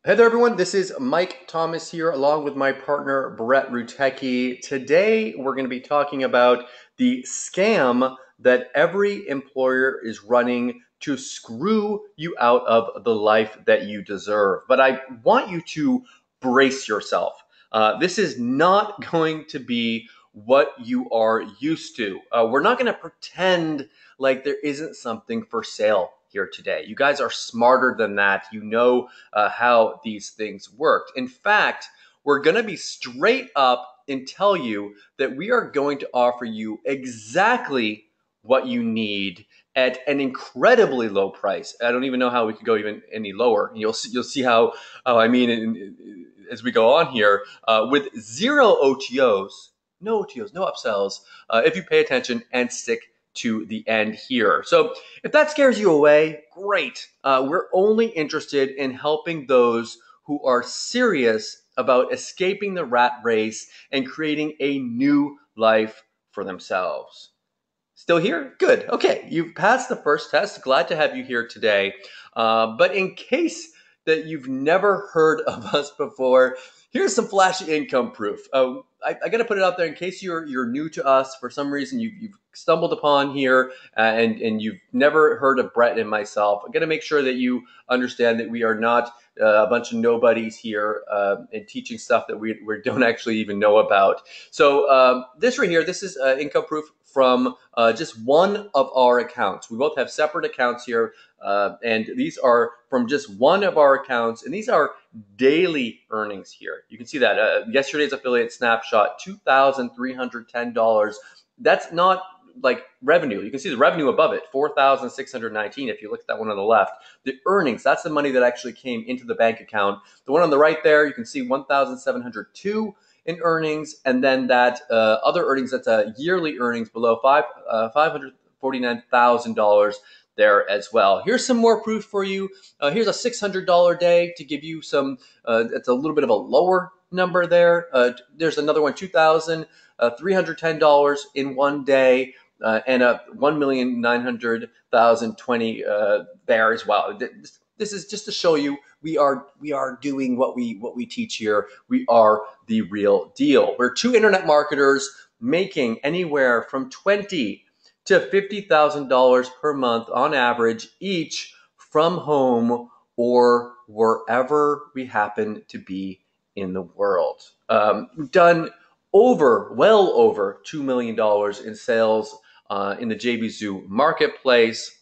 Hey there, everyone. This is Mike Thomas here, along with my partner, Brett Rutecki. Today, we're going to be talking about the scam that every employer is running to screw you out of the life that you deserve. But I want you to brace yourself. This is not going to be what you are used to. We're not going to pretend like there isn't something for sale here today. You guys are smarter than that. You know how these things worked. In fact, we're going to be straight up and tell you that we are going to offer you exactly what you need at an incredibly low price. I don't even know how we could go even any lower. You'll see how I mean as we go on here with zero OTOs, no OTOs, no upsells. If you pay attention and stick to the end here. So if that scares you away, great. We're only interested in helping those who are serious about escaping the rat race and creating a new life for themselves. Still here? Good. Okay, you've passed the first test. Glad to have you here today. But in case that you've never heard of us before, here's some flashy income proof. I got to put it out there in case you're new to us for some reason you've stumbled upon here and you've never heard of Brett and myself. I got to make sure that you understand that we are not a bunch of nobodies here and teaching stuff that we don't actually even know about. So this right here, this is income proof from just one of our accounts. We both have separate accounts here, and these are from just one of our accounts, and these are daily earnings here. You can see that yesterday's affiliate snapshot, $2,310. That's not like revenue. You can see the revenue above it, 4,619. If you look at that one on the left, the earnings, that's the money that actually came into the bank account. The one on the right there, you can see 1,702 in earnings, and then that other earnings, that's yearly earnings below $549,000 there as well. Here's some more proof for you. Here's a $600 day to give you some, it's a little bit of a lower number there. There's another one, $2,310 in one day. And a 1,900,020 there as well. This is just to show you we are doing what we teach here. We are the real deal. We're two internet marketers making anywhere from $20,000 to $50,000 per month on average each from home or wherever we happen to be in the world. We've done well over $2 million in sales in the JVZoo marketplace.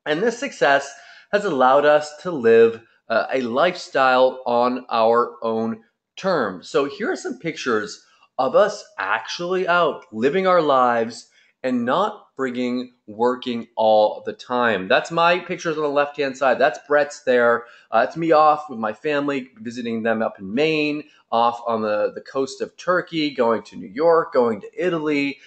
And this success has allowed us to live a lifestyle on our own terms. So here are some pictures of us actually out living our lives and not frigging working all the time. That's my pictures on the left-hand side. That's Brett's there. It's me off with my family, visiting them up in Maine, off on the coast of Turkey, going to New York, going to Italy,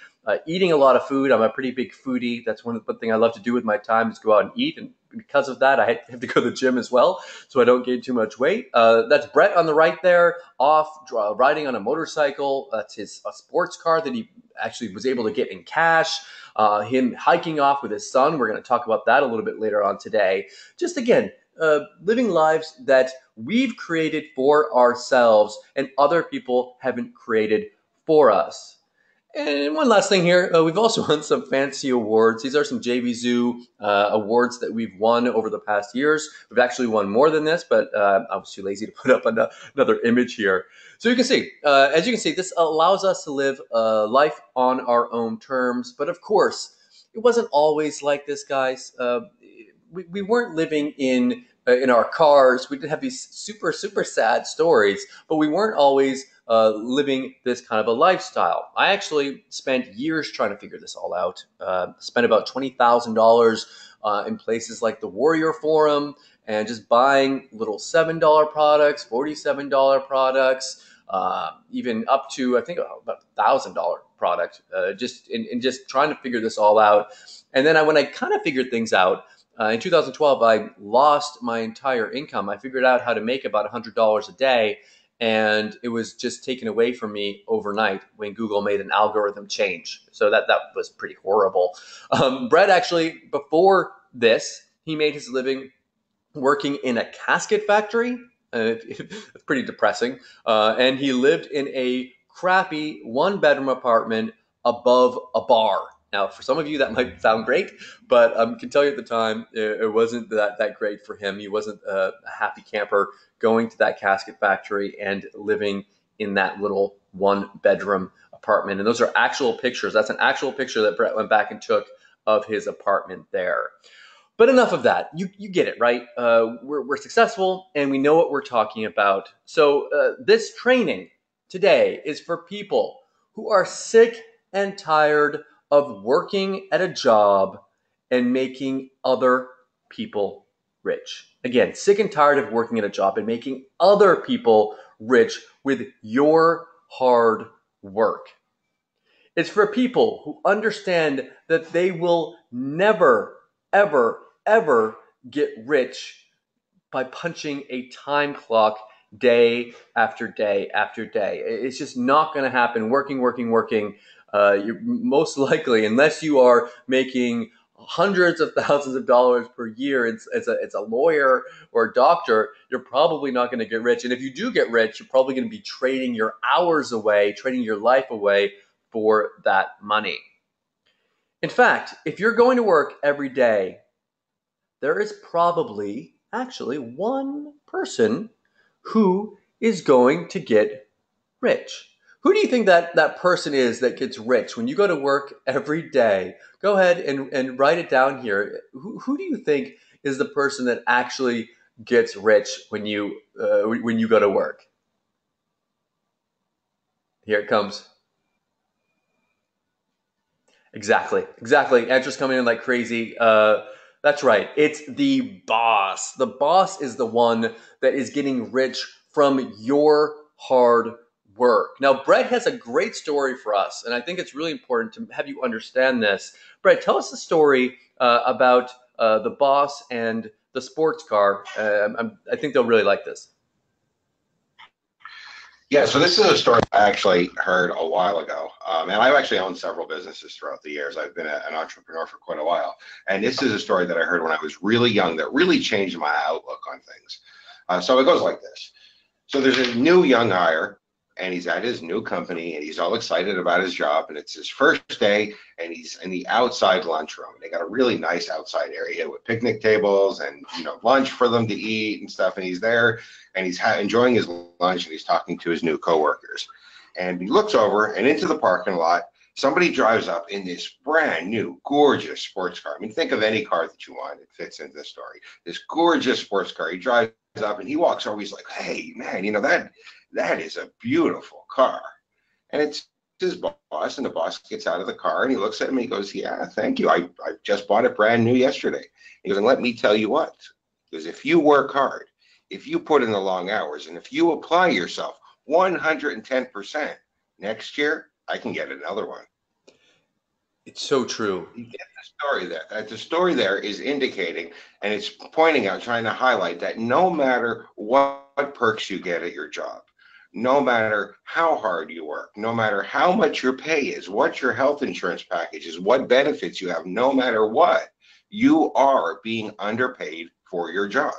eating a lot of food. I'm a pretty big foodie. That's one thing I love to do with my time is go out and eat. And because of that, I have to go to the gym as well, so I don't gain too much weight. That's Brett on the right there, off riding on a motorcycle. That's a sports car that he actually was able to get in cash. Him hiking off with his son. We're going to talk about that a little bit later on today. Just again, living lives that we've created for ourselves and other people haven't created for us. And one last thing here, we've also won some fancy awards. These are some JVZoo awards that we've won over the past years. We've actually won more than this, but I was too lazy to put up another image here. So you can see, as you can see, this allows us to live life on our own terms. But of course, it wasn't always like this, guys. We weren't living in our cars. We did have these super, super sad stories, but we weren't always living this kind of a lifestyle. I actually spent years trying to figure this all out. Spent about $20,000 in places like the Warrior Forum and just buying little $7 products, $47 products, even up to, I think, about $1,000 product, just trying to figure this all out. And then when I kind of figured things out, in 2012, I lost my entire income. I figured out how to make about $100 a day, and it was just taken away from me overnight when Google made an algorithm change. So that was pretty horrible. Brett actually, before this, he made his living working in a casket factory. It's pretty depressing. And he lived in a crappy one-bedroom apartment above a bar. Now, for some of you, that might sound great, but I can tell you at the time, it wasn't that great for him. He wasn't a happy camper going to that casket factory and living in that little one-bedroom apartment. And those are actual pictures. That's an actual picture that Brett went back and took of his apartment there. But enough of that. You get it, right? We're successful and we know what we're talking about. So this training today is for people who are sick and tired of working at a job and making other people rich. Again, sick and tired of working at a job and making other people rich with your hard work. It's for people who understand that they will never, ever, ever get rich by punching a time clock day after day after day. It's just not going to happen. Working, working, working. You're most likely, unless you are making hundreds of thousands of dollars per year as a lawyer or a doctor, you're probably not going to get rich. And if you do get rich, you're probably going to be trading your hours away, trading your life away for that money. In fact, if you're going to work every day, there is probably actually one person who is going to get rich. Who do you think that person is that gets rich when you go to work every day? Go ahead and write it down here. Who do you think is the person that actually gets rich when you go to work? Here it comes. Exactly. Answers coming in like crazy. That's right. It's the boss. The boss is the one that is getting rich from your hard work. Now, Brett has a great story for us, and I think it's really important to have you understand this. Brett, tell us the story about the boss and the sports car. I think they'll really like this. Yeah, so this is a story I actually heard a while ago. And I've actually owned several businesses throughout the years. I've been an entrepreneur for quite a while. And this is a story that I heard when I was really young that really changed my outlook on things. So it goes like this. So there's a new young hire, and he's at his new company, and he's all excited about his job. And it's his first day, and he's in the outside lunchroom. They got a really nice outside area with picnic tables and lunch for them to eat and stuff. And he's there, and he's enjoying his lunch, and he's talking to his new coworkers. And he looks over and into the parking lot. Somebody drives up in this brand new, gorgeous sports car. I mean, think of any car that you want. It fits into this story. This gorgeous sports car. He drives up and he walks over. He's like, "Hey, man, that is a beautiful car." And it's his boss, and the boss gets out of the car and he looks at him and he goes, "Yeah, thank you. I just bought it brand new yesterday." He goes, "And let me tell you what, because if you work hard, if you put in the long hours, and if you apply yourself 110%, next year I can get another one." It's so true. You get the story there. The story there is indicating, and it's pointing out, trying to highlight that no matter what perks you get at your job, no matter how hard you work, no matter how much your pay is, what your health insurance package is, what benefits you have, no matter what, you are being underpaid for your job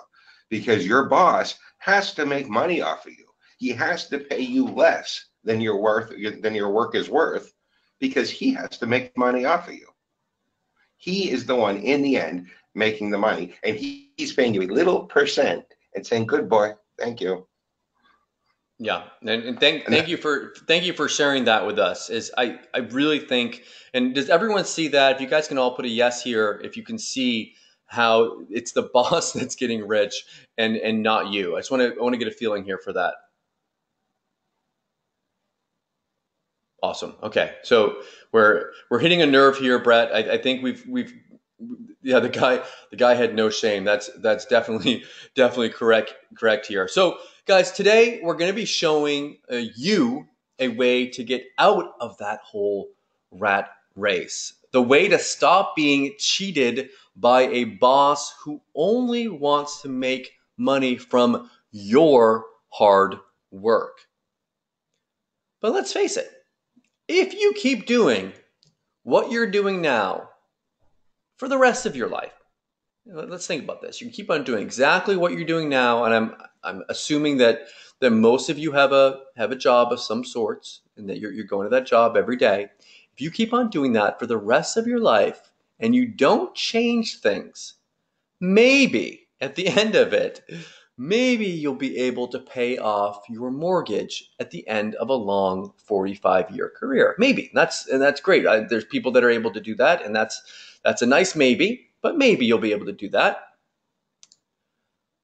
because your boss has to make money off of you. He has to pay you less than your work is worth because he has to make money off of you. He is the one in the end making the money, and he's paying you a little percent and saying, "Good boy, thank you." Yeah, and thank you for sharing that with us. Is I really think, and does everyone see that? If you guys can all put a yes here, if you can see how it's the boss that's getting rich and not you. I want to get a feeling here for that. Awesome. Okay, so we're hitting a nerve here, Brett. I think we've yeah, the guy had no shame. That's definitely correct here. So guys, today we're going to be showing you a way to get out of that whole rat race. The way to stop being cheated by a boss who only wants to make money from your hard work. But let's face it, if you keep doing what you're doing now for the rest of your life, let's think about this. You can keep on doing exactly what you're doing now, and I'm assuming that most of you have a job of some sorts, and that you're going to that job every day. If you keep on doing that for the rest of your life and you don't change things, maybe at the end of it, maybe you'll be able to pay off your mortgage at the end of a long 45-year career. Maybe. And that's great. There's people that are able to do that, and that's a nice maybe, but maybe you'll be able to do that.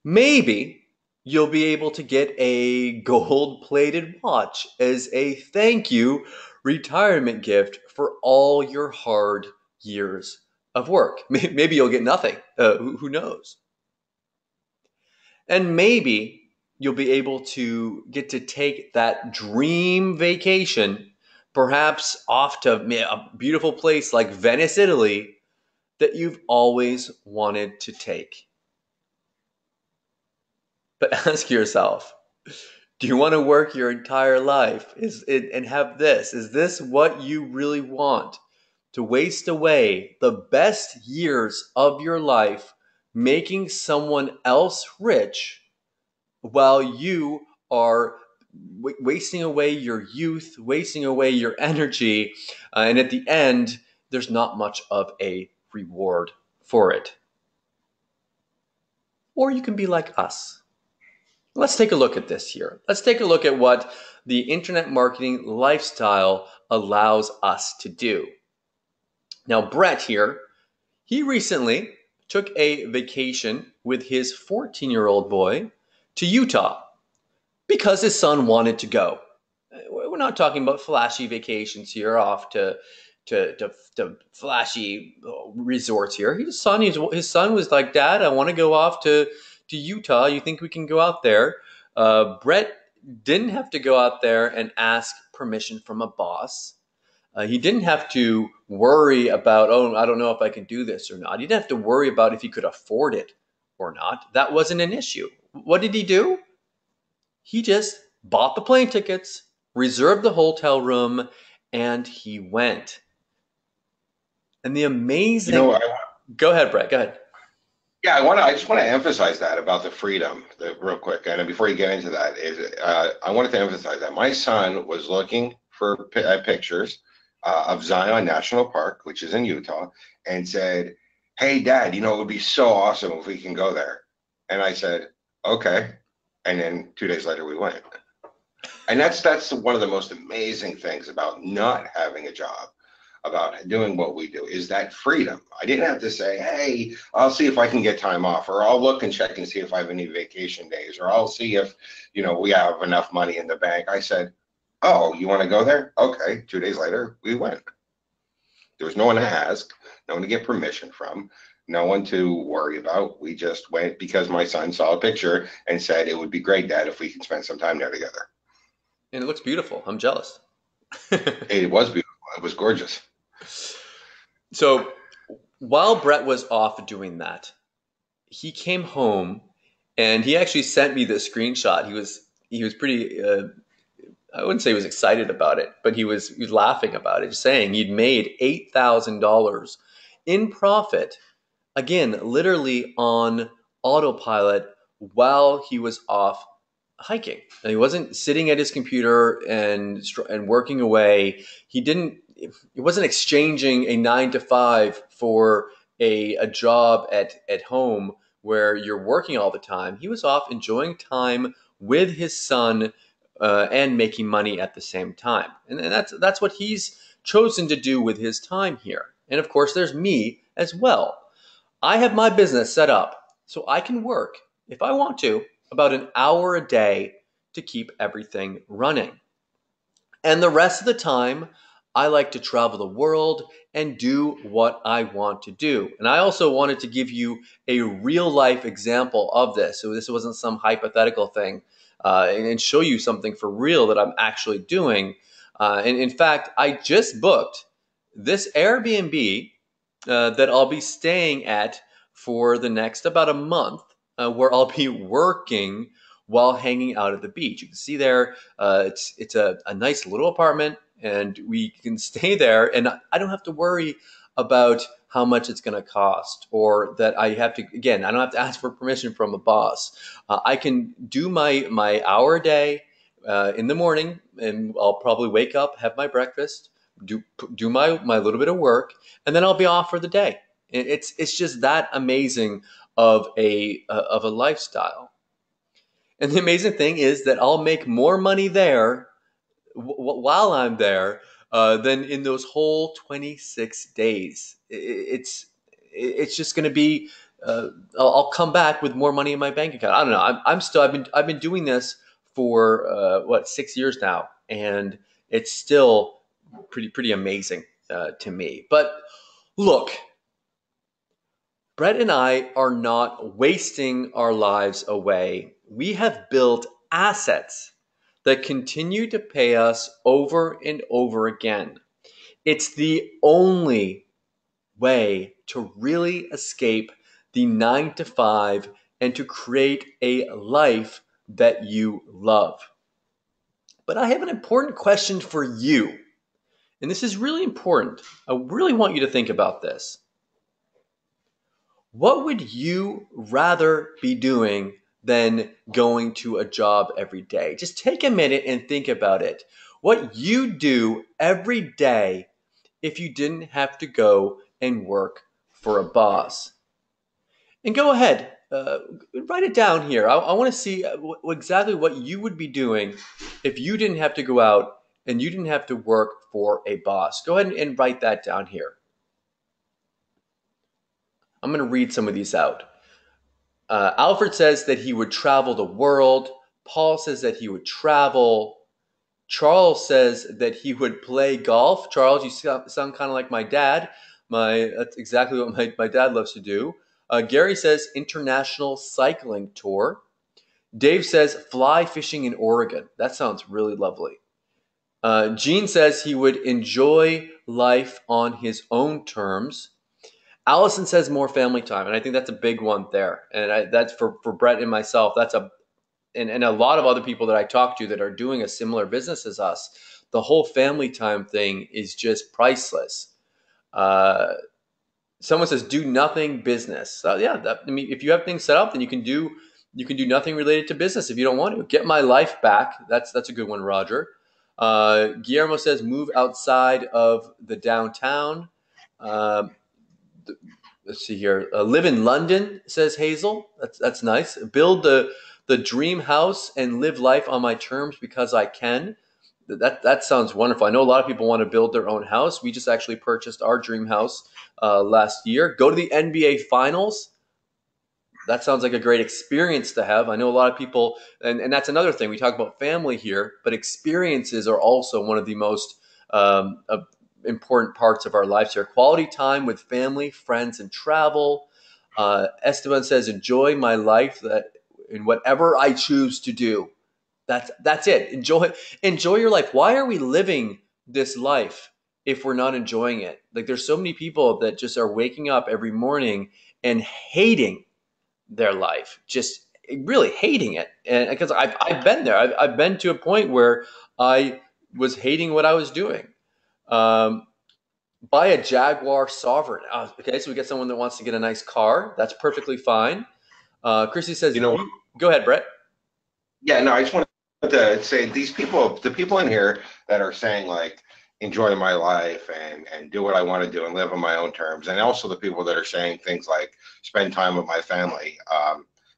Maybe you'll be able to get a gold-plated watch as a thank you retirement gift for all your hard years of work. Maybe you'll get nothing. Who knows? And maybe you'll be able to get to take that dream vacation, perhaps off to a beautiful place like Venice, Italy, that you've always wanted to take. But ask yourself, do you want to work your entire life and have this? Is this what you really want? To waste away the best years of your life making someone else rich while you are wasting away your youth, wasting away your energy, and at the end, there's not much of a reward for it. Or you can be like us. Let's take a look at this here. Let's take a look at what the internet marketing lifestyle allows us to do. Now, Brett here, he recently took a vacation with his 14-year-old boy to Utah because his son wanted to go. We're not talking about flashy vacations here off to flashy resorts here. His son was like, Dad, I want to go off to Utah. You think we can go out there? Brett didn't have to go out there and ask permission from a boss. He didn't have to worry about, oh, I don't know if I can do this or not. He didn't have to worry about if he could afford it or not. That wasn't an issue. What did he do? He just bought the plane tickets, reserved the hotel room, and he went. And the amazing... Go ahead, Brett. Go ahead. Yeah, I just want to emphasize that about the freedom, real quick. And before you get into that, I wanted to emphasize that my son was looking for pictures of Zion National Park, which is in Utah, and said, "Hey, Dad, it would be so awesome if we can go there." And I said, "Okay." And then 2 days later, we went. And that's one of the most amazing things about not having a job, about doing what we do, is that freedom. I didn't have to say, "Hey, I'll see if I can get time off," or "I'll look and check and see if I have any vacation days," or "I'll see if, we have enough money in the bank." I said, "Oh, you want to go there? Okay." 2 days later, we went. There was no one to ask, no one to get permission from, no one to worry about. We just went because my son saw a picture and said, "It would be great, Dad, if we could spend some time there together." And it looks beautiful. I'm jealous. It was beautiful. It was gorgeous. So while Brett was off doing that, he came home and he actually sent me the screenshot. He was pretty, I wouldn't say he was excited about it, but he was laughing about it, saying he'd made $8,000 in profit, again, literally on autopilot while he was off hiking. And he wasn't sitting at his computer and working away. He wasn't exchanging a 9 to 5 for a job at home where you're working all the time. He was off enjoying time with his son and making money at the same time. And that's what he's chosen to do with his time here. And of course, there's me as well. I have my business set up so I can work, if I want to, about an hour a day to keep everything running. And the rest of the time, I like to travel the world and do what I want to do. And I also wanted to give you a real life example of this. So this wasn't some hypothetical thing, and show you something for real that I'm actually doing. And in fact, I just booked this Airbnb that I'll be staying at for the next about a month, where I'll be working while hanging out at the beach. You can see there, it's a nice little apartment, and we can stay there, and I don't have to worry about how much it's going to cost, or that I have to, again, I don't have to ask for permission from a boss. I can do my hour a day in the morning, and I'll probably wake up, have my breakfast, do my little bit of work, and then I'll be off for the day. It's just that amazing of a lifestyle. And the amazing thing is that I'll make more money there while I'm there than in those whole 26 days. It's just going to be. I'll come back with more money in my bank account. I don't know. I've been doing this for what, 6 years now, and it's still pretty amazing to me. But look, Brett and I are not wasting our lives away. We have built assets that continue to pay us over and over again. It's the only way to really escape the 9 to 5 and to create a life that you love. But I have an important question for you, and this is really important. I really want you to think about this. What would you rather be doing than going to a job every day? Just take a minute and think about it. What you do every day if you didn't have to go and work for a boss. And go ahead, write it down here. I want to see exactly what you would be doing if you didn't have to go out and you didn't have to work for a boss. Go ahead and write that down here. I'm going to read some of these out. Alfred says that he would travel the world. Paul says that he would travel. Charles says that he would play golf. Charles, you sound kind of like my dad. That's exactly what my dad loves to do. Gary says international cycling tour. Dave says fly fishing in Oregon. That sounds really lovely. Gene says he would enjoy life on his own terms. Allison says more family time, and I think that's a big one there. And that's for Brett and myself. And a lot of other people that I talk to that are doing a similar business as us. The whole family time thing is just priceless. Someone says do nothing business. I mean, if you have things set up, then you can do nothing related to business if you don't want to. Get my life back. That's a good one, Roger. Guillermo says move outside of the downtown. Let's see here. Live in London, says Hazel. That's nice. Build the dream house and live life on my terms because I can. That sounds wonderful. I know a lot of people want to build their own house. We just actually purchased our dream house last year. Go to the NBA Finals. That sounds like a great experience to have. I know a lot of people, and that's another thing. We talk about family here, but experiences are also one of the most important parts of our lives here. Quality time with family, friends, and travel. Esteban says, enjoy my life in whatever I choose to do. That's it. Enjoy your life. Why are we living this life if we're not enjoying it? Like, there's so many people that just are waking up every morning and hating their life, just really hating it. And because I've been there. I've been to a point where I was hating what I was doing. Buy a Jaguar Sovereign. Okay, so we get someone that wants to get a nice car. That's perfectly fine. Chrissy says, go ahead, Brett. Yeah, no, I just want to say the people in here that are saying like enjoy my life and do what I want to do and live on my own terms, and also the people that are saying things like spend time with my family,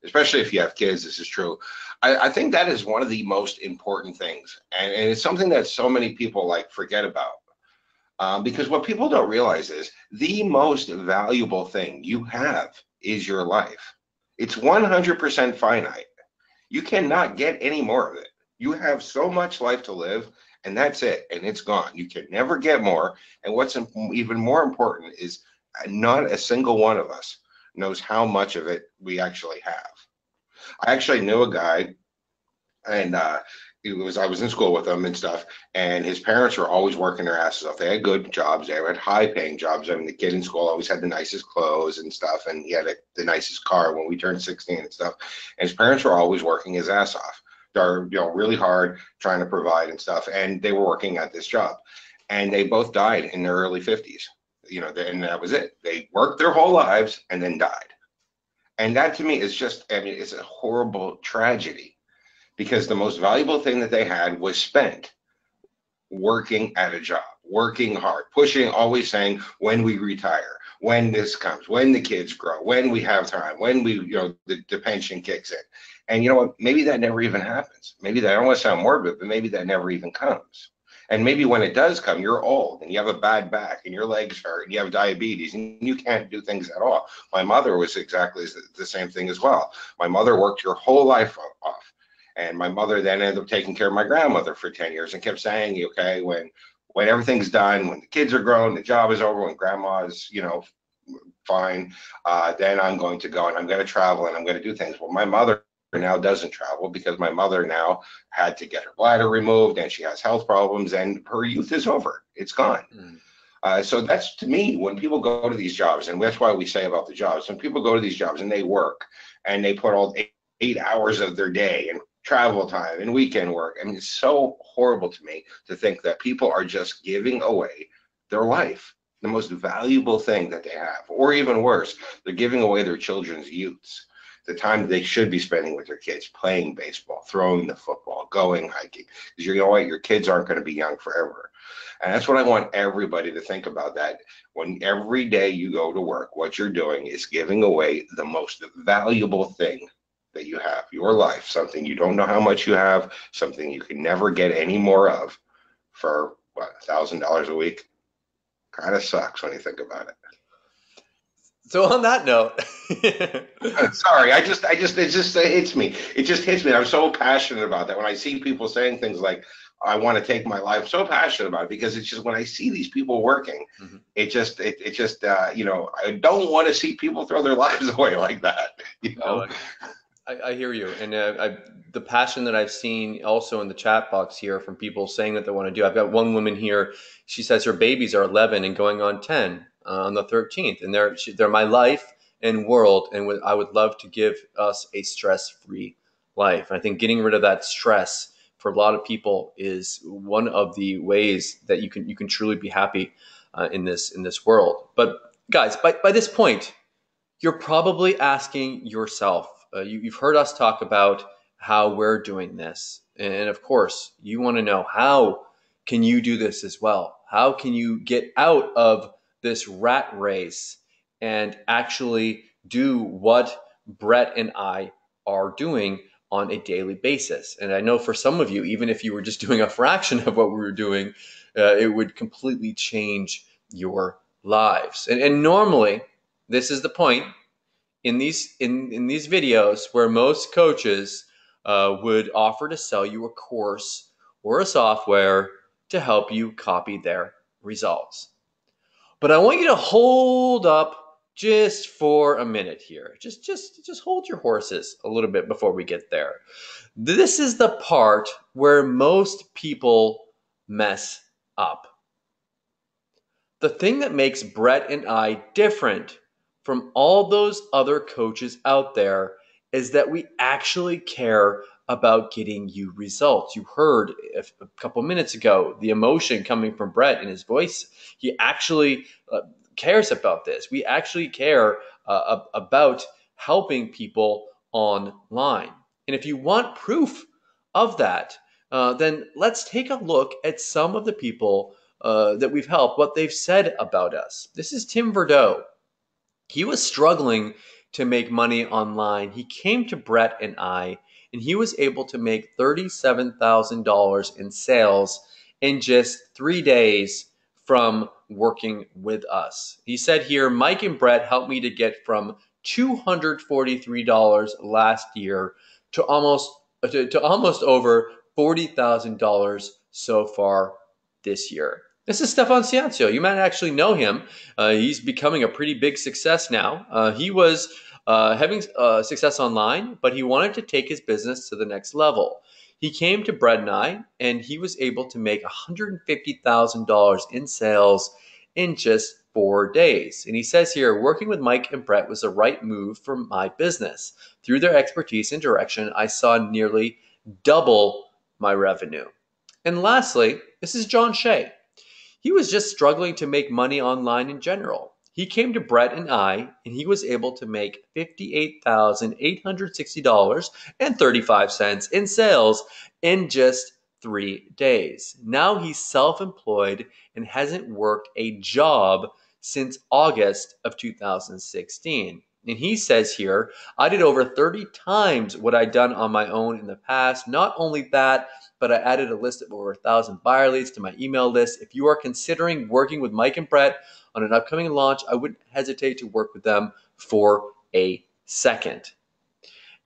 especially if you have kids. This is true. I think that is one of the most important things, and it's something that so many people like forget about, because what people don't realize is the most valuable thing you have is your life. It's 100% finite. You cannot get any more of it. You have so much life to live, and that's it, and it's gone. You can never get more. And what's even more important is not a single one of us knows how much of it we actually have. I actually knew a guy, and I was in school with him and stuff, and his parents were always working their asses off. They had good jobs. They had high-paying jobs. I mean, the kid in school always had the nicest clothes and stuff, and he had the nicest car when we turned 16 and stuff. And his parents were always working his ass off. They're really hard trying to provide and stuff, and they were working at this job. And they both died in their early 50s. And that was it. They worked their whole lives and then died. And that to me is just, I mean, it's a horrible tragedy because the most valuable thing that they had was spent working at a job, working hard, pushing, always saying, when we retire, when this comes, when the kids grow, when we have time, when the pension kicks in. And you know what? Maybe that never even happens. Maybe that, I don't want to sound morbid, but maybe that never even comes. And maybe when it does come, you're old and you have a bad back and your legs hurt and you have diabetes and you can't do things at all. My mother was exactly the same thing as well. My mother worked her whole life off. And my mother then ended up taking care of my grandmother for 10 years and kept saying, okay, when everything's done, when the kids are grown, the job is over, when grandma's, fine, then I'm going to go and I'm going to travel and I'm going to do things. Well, my mother now doesn't travel because my mother now had to get her bladder removed and she has health problems and her youth is over. It's gone. So that's, to me, when people go to these jobs, and that's why we say about the jobs, when people go to these jobs and they work and they put all 8 hours of their day and travel time and weekend work. I mean, it's so horrible to me to think that people are just giving away their life, the most valuable thing that they have, or even worse, they're giving away their children's youths, the time they should be spending with their kids, playing baseball, throwing the football, going hiking. Because you know what, your kids aren't going to be young forever. And that's what I want everybody to think about, that when every day you go to work, what you're doing is giving away the most valuable thing that you have, your life, something you don't know how much you have, something you can never get any more of for what, $1,000 a week. Kind of sucks when you think about it. So on that note, sorry, it just hits me. It just hits me. I'm so passionate about that when I see people saying things like, I want to take my life. So passionate about it because it's just, when I see these people working, it just I don't want to see people throw their lives away like that. I hear you, and the passion that I've seen also in the chat box here from people saying that they want to do. I've got one woman here. She says her babies are 11 and going on 10 on the 13th, and they're my life and world, and I would love to give us a stress-free life. And I think getting rid of that stress for a lot of people is one of the ways that you can truly be happy in this world. But guys, by this point, you're probably asking yourself. You've heard us talk about how we're doing this. And of course, you want to know, how can you do this as well? How can you get out of this rat race and actually do what Brett and I are doing on a daily basis? And I know for some of you, even if you were just doing a fraction of what we were doing, it would completely change your lives. And normally, this is the point in these videos where most coaches would offer to sell you a course or a software to help you copy their results. But I want you to hold up just for a minute here. Just hold your horses a little bit before we get there. This is the part where most people mess up. The thing that makes Brett and I different from all those other coaches out there is that we actually care about getting you results. You heard a couple minutes ago the emotion coming from Brett in his voice. He actually cares about this. We actually care about helping people online. And if you want proof of that, then let's take a look at some of the people that we've helped, what they've said about us. This is Tim Verdeaux. He was struggling to make money online. He came to Brett and I, and he was able to make $37,000 in sales in just 3 days from working with us. He said here, Mike and Brett helped me to get from $243 last year to almost over $40,000 so far this year. This is Stefan Ciancio. You might actually know him. He's becoming a pretty big success now. He was having success online, but he wanted to take his business to the next level. He came to Brett and I, and he was able to make $150,000 in sales in just 4 days. And he says here, working with Mike and Brett was the right move for my business. Through their expertise and direction, I saw nearly double my revenue. And lastly, this is John Shea. He was just struggling to make money online in general. He came to Brett and I, and he was able to make $58,860.35 in sales in just 3 days. Now he's self employed and hasn't worked a job since August of 2016. And he says here, I did over 30 times what I'd done on my own in the past. Not only that, but I added a list of over 1,000 buyer leads to my email list. If you are considering working with Mike and Brett on an upcoming launch, I wouldn't hesitate to work with them for a second.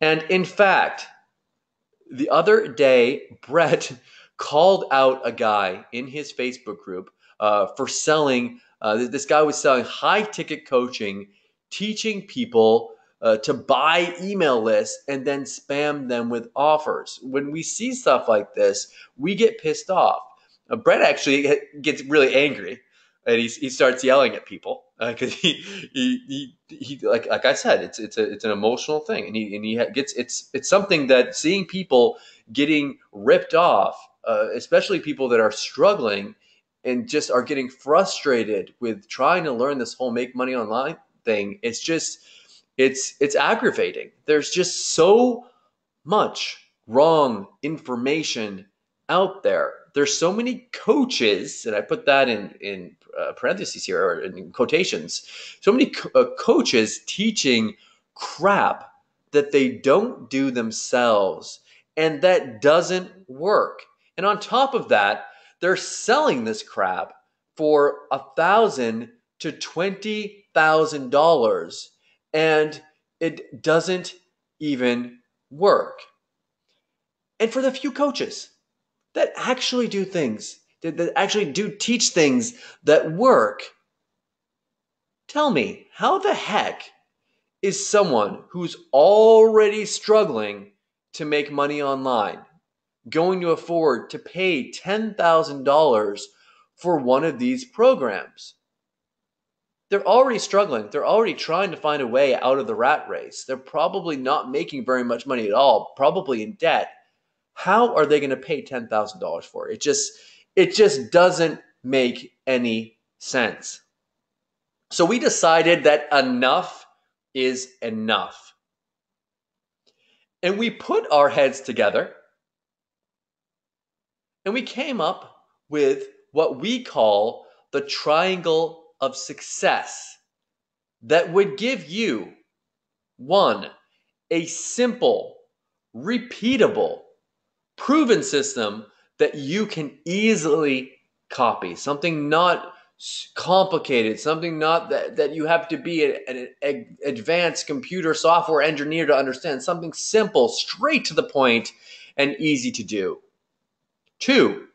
And in fact, the other day, Brett called out a guy in his Facebook group for selling. This guy was selling high ticket coaching, teaching people to buy email lists and then spam them with offers. When we see stuff like this, we get pissed off. Brett actually gets really angry, and he starts yelling at people because he like I said, it's an emotional thing, and he gets it's something that seeing people getting ripped off, especially people that are struggling and just are getting frustrated with trying to learn this whole make money online thing. It's just it's aggravating. There's just so much wrong information out there. There's so many coaches, and I put that in parentheses here or in quotations. So many coaches teaching crap that they don't do themselves, and that doesn't work. And on top of that, they're selling this crap for $1,000 to $20,000, and it doesn't even work. And for the few coaches that actually do things, that actually do teach things that work, tell me, how the heck is someone who's already struggling to make money online going to afford to pay $10,000 for one of these programs? They're already struggling. They're already trying to find a way out of the rat race. They're probably not making very much money at all, probably in debt. How are they going to pay $10,000 for it? It just doesn't make any sense. So we decided that enough is enough. And we put our heads together and we came up with what we call the triangle of success that would give you, one, a simple, repeatable, proven system that you can easily copy. Something not complicated, something not that you have to be an advanced computer software engineer to understand. Something simple, straight to the point, and easy to do. Two,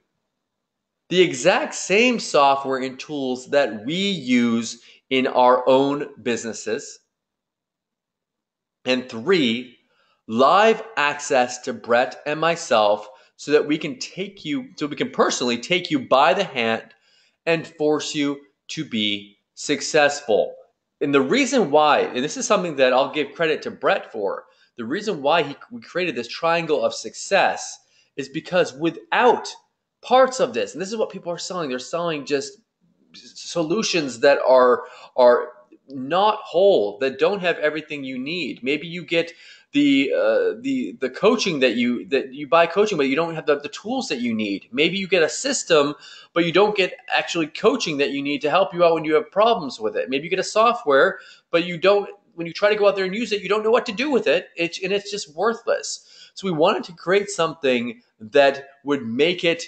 the exact same software and tools that we use in our own businesses. And three, live access to Brett and myself so that we can personally take you by the hand and force you to be successful. And the reason why, and this is something that I'll give credit to Brett for, the reason why we created this triangle of success is because without parts of this, and this is what people are selling, they're selling just solutions that are not whole, that don't have everything you need. Maybe you get the coaching that you buy coaching, but you don't have the tools that you need. Maybe you get a system, but you don't get actually coaching that you need to help you out when you have problems with it. Maybe you get a software, but you don't. When you try to go out there and use it, you don't know what to do with it. It's just worthless. So we wanted to create something that would make it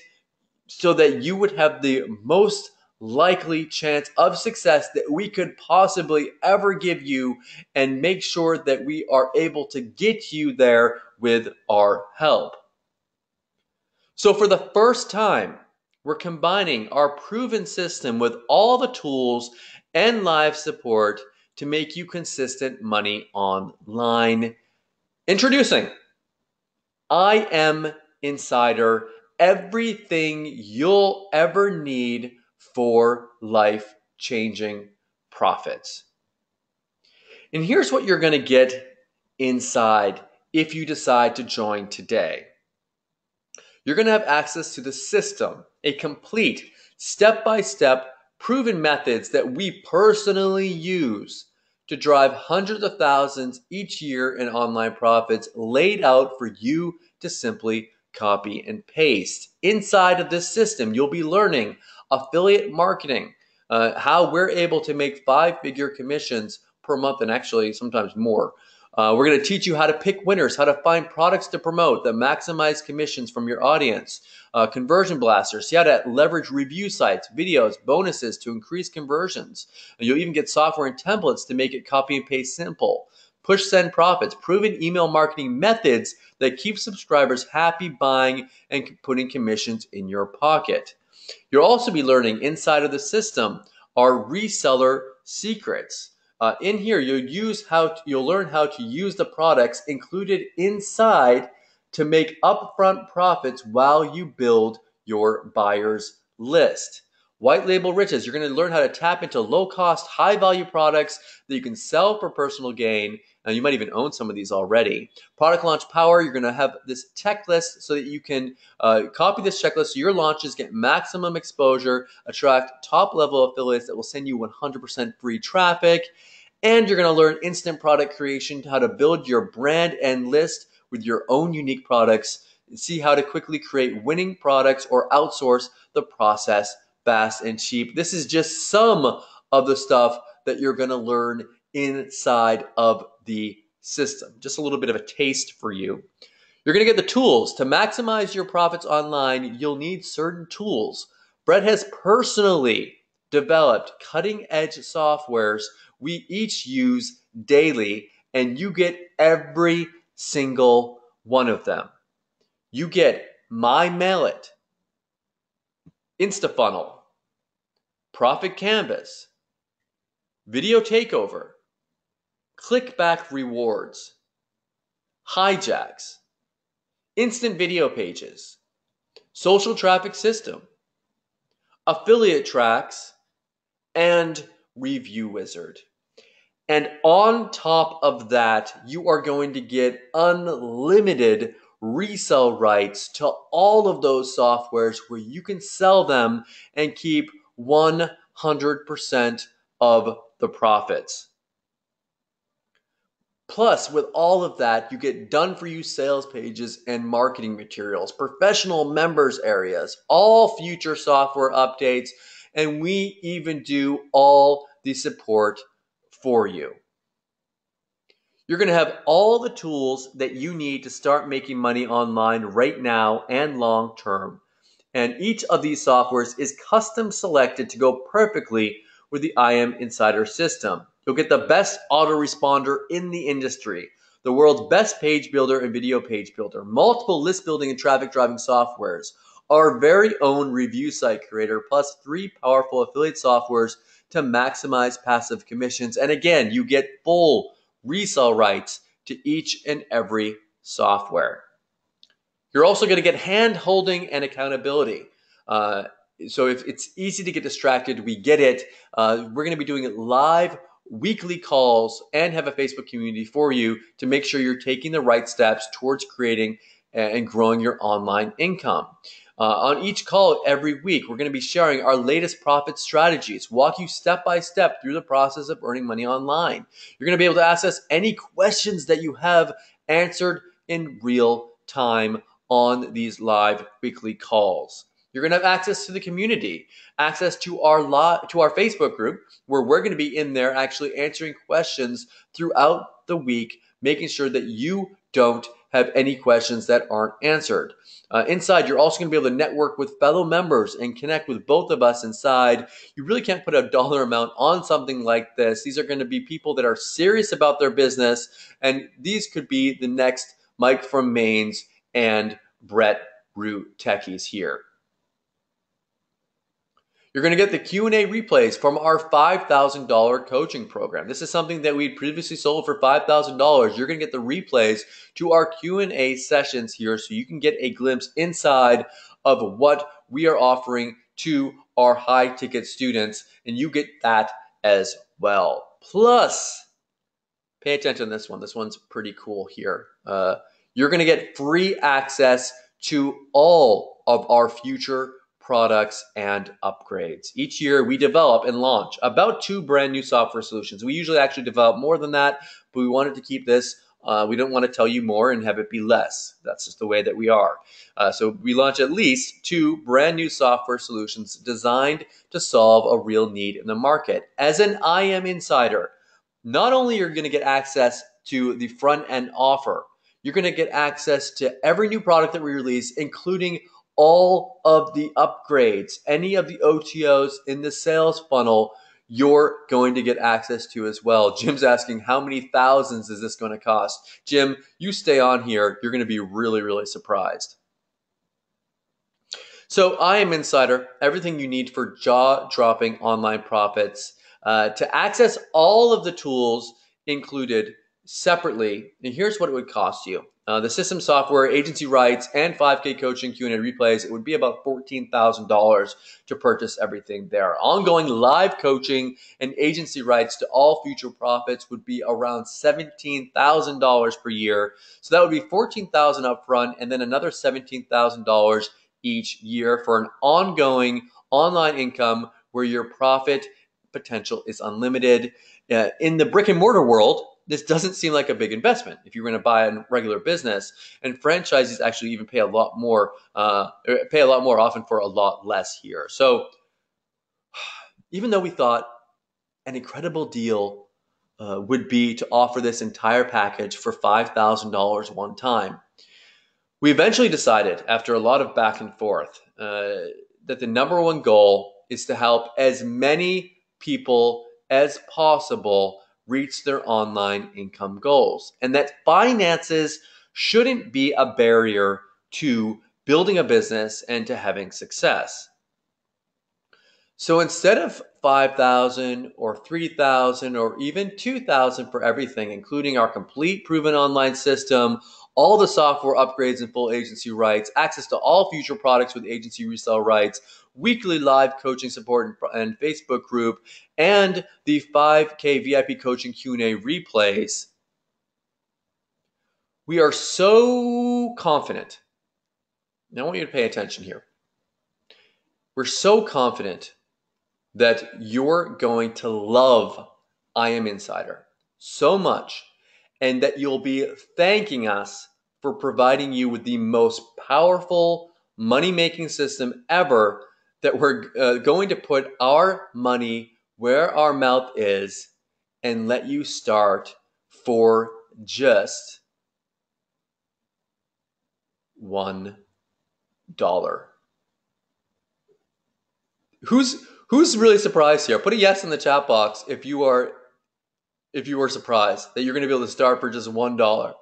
so that you would have the most likely chance of success that we could possibly ever give you, and make sure that we are able to get you there with our help. So for the first time, we're combining our proven system with all the tools and live support to make you consistent money online. Introducing I Am Insider, everything you'll ever need for life-changing profits. And here's what you're going to get inside if you decide to join today. You're going to have access to the system, a complete step-by-step proven methods that we personally use to drive hundreds of thousands each year in online profits laid out for you to simply copy and paste. Inside of this system, you'll be learning affiliate marketing, how we're able to make 5-figure commissions per month and actually sometimes more. We're going to teach you how to pick winners, how to find products to promote that maximize commissions from your audience, conversion blasters, see how to leverage review sites, videos, bonuses to increase conversions. And you'll even get software and templates to make it copy and paste simple. Push send profits, proven email marketing methods that keep subscribers happy buying and putting commissions in your pocket. You'll also be learning inside of the system our reseller secrets. In here, you'll learn how to use the products included inside to make upfront profits while you build your buyer's list. White label riches, you're going to learn how to tap into low-cost, high-value products that you can sell for personal gain. Now, you might even own some of these already. Product launch power, you're going to have this checklist so that you can copy this checklist so your launches get maximum exposure, attract top-level affiliates that will send you 100% free traffic. And you're going to learn instant product creation, how to build your brand and list with your own unique products, and see how to quickly create winning products or outsource the process fast and cheap. This is just some of the stuff that you're going to learn inside of the system. Just a little bit of a taste for you. You're going to get the tools to maximize your profits online. You'll need certain tools. Brett has personally developed cutting-edge softwares we each use daily, and you get every single one of them. You get MyMailIt, InstaFunnel, Profit Canvas, Video Takeover, Clickback Rewards, Hijacks, Instant Video Pages, Social Traffic System, Affiliate Tracks, and Review Wizard. And on top of that, you are going to get unlimited resell rights to all of those softwares where you can sell them and keep 100% of the profits. Plus, with all of that, you get done-for-you sales pages and marketing materials, professional members areas, all future software updates, and we even do all the support for you. You're going to have all the tools that you need to start making money online right now and long term. And each of these softwares is custom selected to go perfectly with the IM Insider system. You'll get the best autoresponder in the industry, the world's best page builder and video page builder, multiple list building and traffic driving softwares, our very own review site creator, plus 3 powerful affiliate softwares to maximize passive commissions. And again, you get full resell rights to each and every software. You're also going to get hand holding and accountability. So if it's easy to get distracted, we get it. We're going to be doing live weekly calls and have a Facebook community for you to make sure you're taking the right steps towards creating and growing your online income. On each call every week, we're going to be sharing our latest profit strategies, walk you step by step through the process of earning money online. You're going to be able to ask us any questions that you have answered in real time on these live weekly calls. You're going to have access to the community, access to our Facebook group, where we're going to be in there actually answering questions throughout the week, making sure that you don't have any questions that aren't answered. Inside, you're also going to be able to network with fellow members and connect with both of us inside. You really can't put a dollar amount on something like this. These are going to be people that are serious about their business, and these could be the next Mike from Maine's and Brett Root techies here. You're going to get the Q&A replays from our $5,000 coaching program. This is something that we previously sold for $5,000. You're going to get the replays to our Q&A sessions here so you can get a glimpse inside of what we are offering to our high-ticket students, and you get that as well. Plus, pay attention to this one. This one's pretty cool here. You're going to get free access to all of our future products and upgrades. Each year we develop and launch about 2 brand new software solutions. We usually actually develop more than that, but we wanted to keep this. We don't want to tell you more and have it be less. That's just the way that we are. So we launch at least 2 brand new software solutions designed to solve a real need in the market. As an IM Insider, not only are you going to get access to the front end offer, you're going to get access to every new product that we release, including all of the upgrades, any of the OTOs in the sales funnel, you're going to get access to as well. Jim's asking, how many thousands is this going to cost? Jim, you stay on here. You're going to be really, really surprised. So IM Insider, everything you need for jaw-dropping online profits. To access all of the tools included separately, and here's what it would cost you. The system software, agency rights, and 5K coaching Q&A replays, it would be about $14,000 to purchase everything there. Ongoing live coaching and agency rights to all future profits would be around $17,000 per year. So that would be $14,000 upfront and then another $17,000 each year for an ongoing online income where your profit potential is unlimited. In the brick and mortar world, this doesn't seem like a big investment if you're going to buy a regular business, and franchises actually even pay a lot more often for a lot less here. So even though we thought an incredible deal would be to offer this entire package for $5,000 one time, we eventually decided, after a lot of back and forth, that the number one goal is to help as many people as possible reach their online income goals, and that finances shouldn't be a barrier to building a business and to having success. So instead of $5,000 or $3,000 or even $2,000 for everything, including our complete proven online system, all the software upgrades and full agency rights, access to all future products with agency resale rights, weekly live coaching support and Facebook group, and the 5K VIP coaching Q&A replays, we are so confident. Now I want you to pay attention here. We're so confident that you're going to love IM Insider so much, and that you'll be thanking us for providing you with the most powerful money-making system ever, that we're going to put our money where our mouth is and let you start for just $1. Who's really surprised here? Put a yes in the chat box if you are surprised that you're going to be able to start for just $1.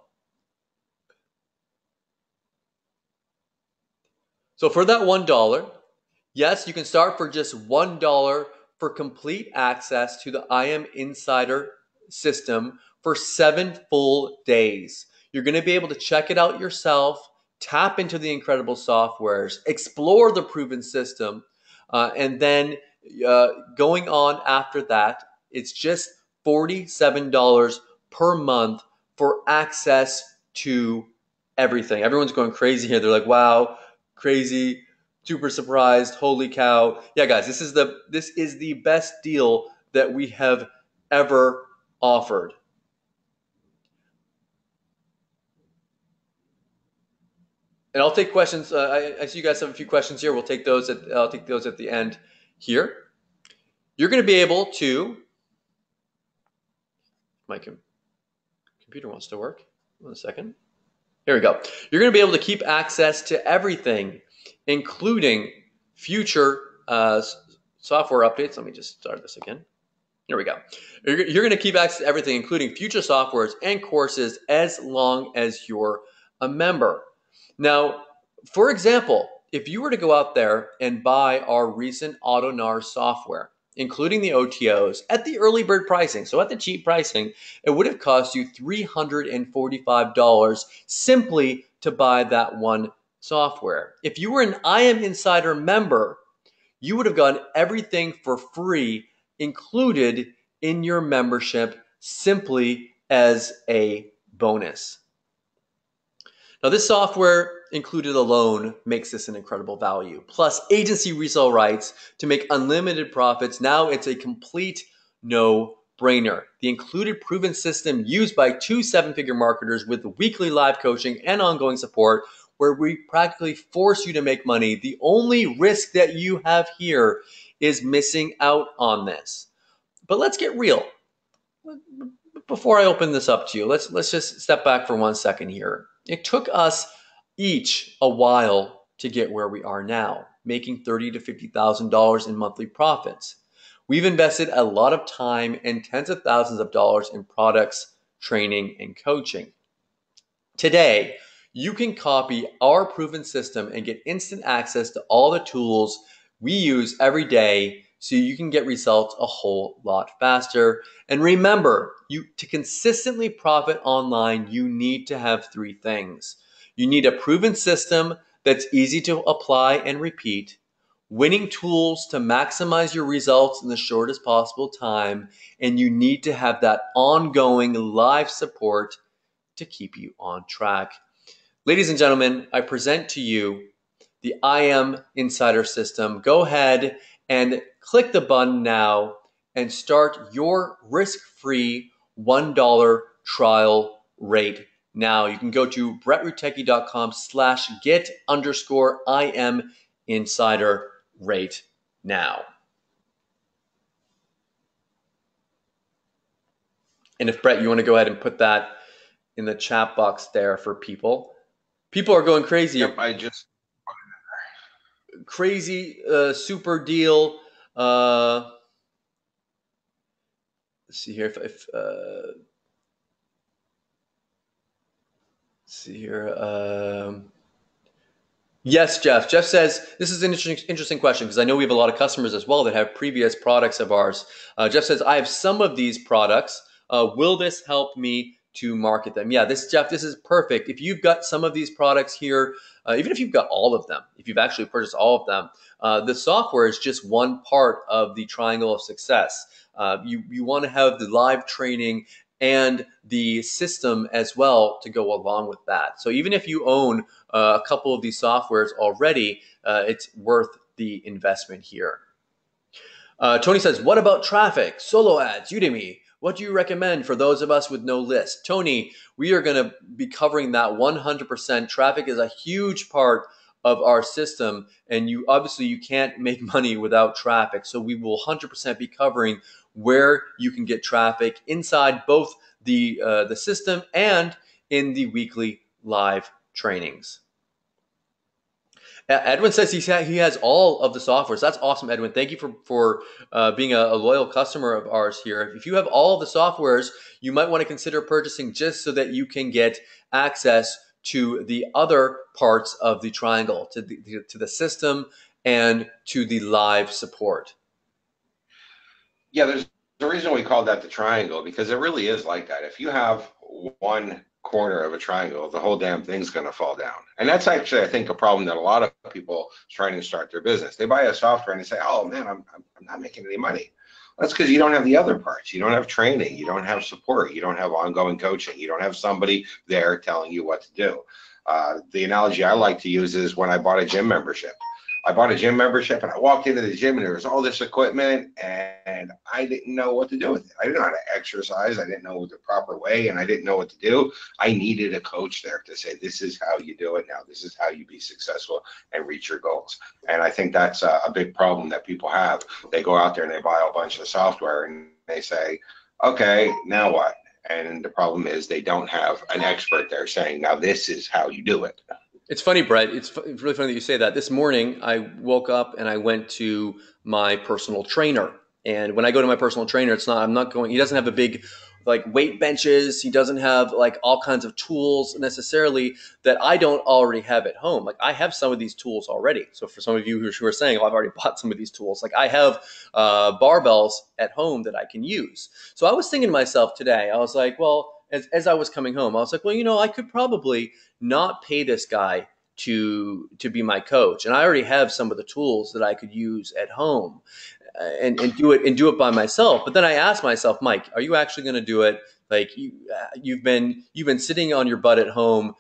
So for that $1, yes, you can start for just $1 for complete access to the IM Insider system for 7 full days. You're going to be able to check it out yourself, tap into the incredible softwares, explore the proven system, and then going on after that, it's just $47 per month for access to everything. Everyone's going crazy here. They're like, wow, crazy, super surprised, holy cow. Yeah, guys, this is the best deal that we have ever offered. And I'll take questions. I see you guys have a few questions here. I'll take those at the end here. You're going to be able to. My computer wants to work. 1 second. Here we go. You're going to be able to keep access to everything, including future software updates. Let me just start this again. Here we go. You're going to keep access to everything, including future softwares and courses, as long as you're a member. Now, for example, if you were to go out there and buy our recent AutoNAR software, including the OTOs, at the early bird pricing, so at the cheap pricing, it would have cost you $345 simply to buy that one software. If you were an IM Insider member, you would have gotten everything for free included in your membership simply as a bonus. Now, this software included alone makes this an incredible value. Plus agency resale rights to make unlimited profits. Now it's a complete no-brainer. The included proven system used by 2 7-figure marketers with weekly live coaching and ongoing support, where we practically force you to make money. The only risk that you have here is missing out on this. But let's get real. Before I open this up to you, let's just step back for 1 second here. It took us each a while to get where we are now, making $30,000 to $50,000 in monthly profits. We've invested a lot of time and tens of thousands of dollars in products, training, and coaching. Today, you can copy our proven system and get instant access to all the tools we use every day so you can get results a whole lot faster. And remember, to consistently profit online, you need to have 3 things. You need a proven system that's easy to apply and repeat, winning tools to maximize your results in the shortest possible time, and you need to have that ongoing live support to keep you on track. Ladies and gentlemen, I present to you the IM Insider System. Go ahead and click the button now and start your risk-free $1 trial rate now. You can go to brettrutecky.com/get_IM Insider rate now. And if Brett, you want to go ahead and put that in the chat box there for people. People are going crazy. Yep, I just crazy super deal. Let's see here if let's see here. Yes, Jeff. Jeff says this is an interesting question because I know we have a lot of customers as well that have previous products of ours. Jeff says I have some of these products. Will this help me to market them? Yeah, Jeff, this is perfect. If you've got some of these products here, even if you've got all of them, if you've actually purchased all of them, the software is just one part of the triangle of success. You want to have the live training and the system as well to go along with that. So even if you own a couple of these softwares already, it's worth the investment here. Tony says, what about traffic, solo ads, Udemy? What do you recommend for those of us with no list? Tony, we are going to be covering that 100%. Traffic is a huge part of our system, and you can't make money without traffic. So we will 100% be covering where you can get traffic inside both the system and in the weekly live trainings. Edwin says he has all of the softwares. That's awesome, Edwin. Thank you for being a loyal customer of ours here. If you have all of the softwares, you might want to consider purchasing just so that you can get access to the other parts of the triangle, to the system and to the live support. Yeah, there's the reason we call that the triangle, because it really is like that. If you have one corner of a triangle, the whole damn thing's going to fall down. And that's actually, I think, a problem that a lot of people trying to start their business. They buy a software and they say, oh man, I'm not making any money. That's because you don't have the other parts. You don't have training. You don't have support. You don't have ongoing coaching. You don't have somebody there telling you what to do. The analogy I like to use is when I bought a gym membership. I bought a gym membership and I walked into the gym and there was all this equipment and I didn't know what to do with it. I didn't know how to exercise. I didn't know the proper way and I didn't know what to do. I needed a coach there to say, this is how you do it now. This is how you be successful and reach your goals. And I think that's a big problem that people have. They go out there and they buy a bunch of software and they say, okay, now what? And the problem is they don't have an expert there saying, now this is how you do it. It's funny, Brett. It's really funny that you say that. This morning, I woke up and I went to my personal trainer. And when I go to my personal trainer, he doesn't have a big like weight benches. He doesn't have like all kinds of tools necessarily that I don't already have at home. Like I have some of these tools already. So for some of you who are saying, oh, I've already bought some of these tools. Like I have barbells at home that I can use. So I was thinking to myself today, I was like, well, as I was coming home, I was like, well, I could probably not pay this guy to be my coach. And I already have some of the tools that I could use at home and do it by myself. But then I asked myself, Mike, are you actually going to do it? Like you've been sitting on your butt at home,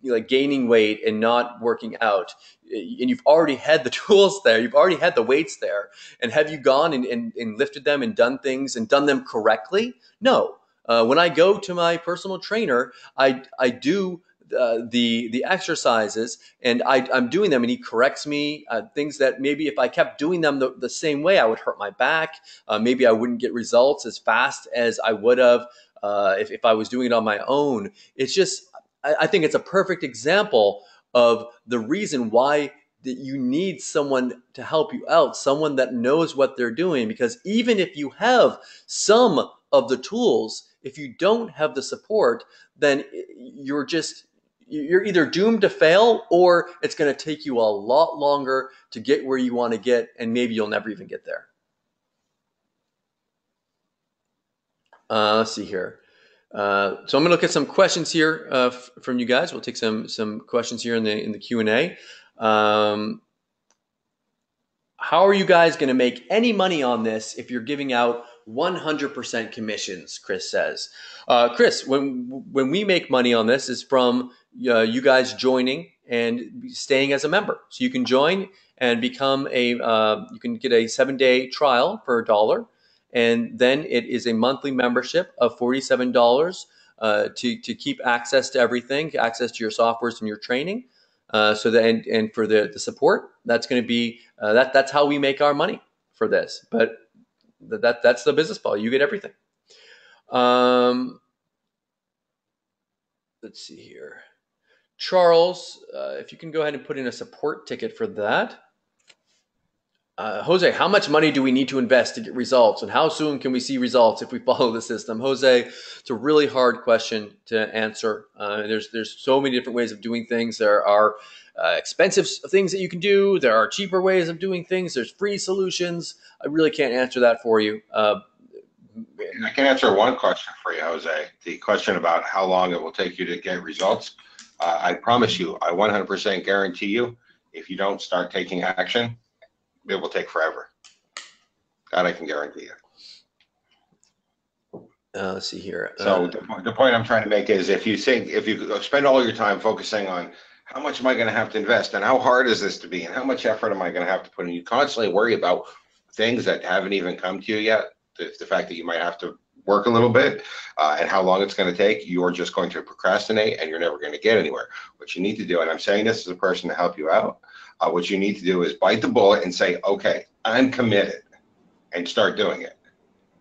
like gaining weight and not working out, and you've already had the tools there, you've already had the weights there, and have you gone and lifted them and done things and done them correctly? No. When I go to my personal trainer, I do the exercises, and I'm doing them, and he corrects me, things that maybe if I kept doing them the same way, I would hurt my back. Maybe I wouldn't get results as fast as I would have if I was doing it on my own. It's just, I think it's a perfect example of the reason why that you need someone to help you out, someone that knows what they're doing. Because even if you have some of the tools, if you don't have the support, then you're either doomed to fail, or it's going to take you a lot longer to get where you want to get, and maybe you'll never even get there. Let's see here. So I'm going to look at some questions here from you guys. We'll take some questions here in the Q&A. How are you guys going to make any money on this if you're giving out 100% commissions? Chris says. Chris, when we make money on this is from you guys joining and staying as a member. So you can join and become you can get a 7-day trial for $1. And then it is a monthly membership of $47 to keep access to everything, access to your softwares and your training. So that and for the support, that's going to be that's how we make our money for this. But that's the business model. You get everything. Let's see here, Charles, if you can go ahead and put in a support ticket for that. Jose, how much money do we need to invest to get results, and how soon can we see results if we follow the system? Jose, it's a really hard question to answer. There's so many different ways of doing things. There are expensive things that you can do. There are cheaper ways of doing things. There's free solutions. I really can't answer that for you. I can answer one question for you, Jose. The question about how long it will take you to get results. I promise you, I 100% guarantee you, if you don't start taking action, it will take forever. That I can guarantee you. Let's see here. So the point I'm trying to make is, if you spend all your time focusing on how much am I going to have to invest, and how hard is this to be, and how much effort am I going to have to put in, you constantly worry about things that haven't even come to you yet. The fact that you might have to work a little bit and how long it's going to take, you're just going to procrastinate, and you're never going to get anywhere. What you need to do, and I'm saying this as a person to help you out, what you need to do is bite the bullet and say, okay, I'm committed, and start doing it.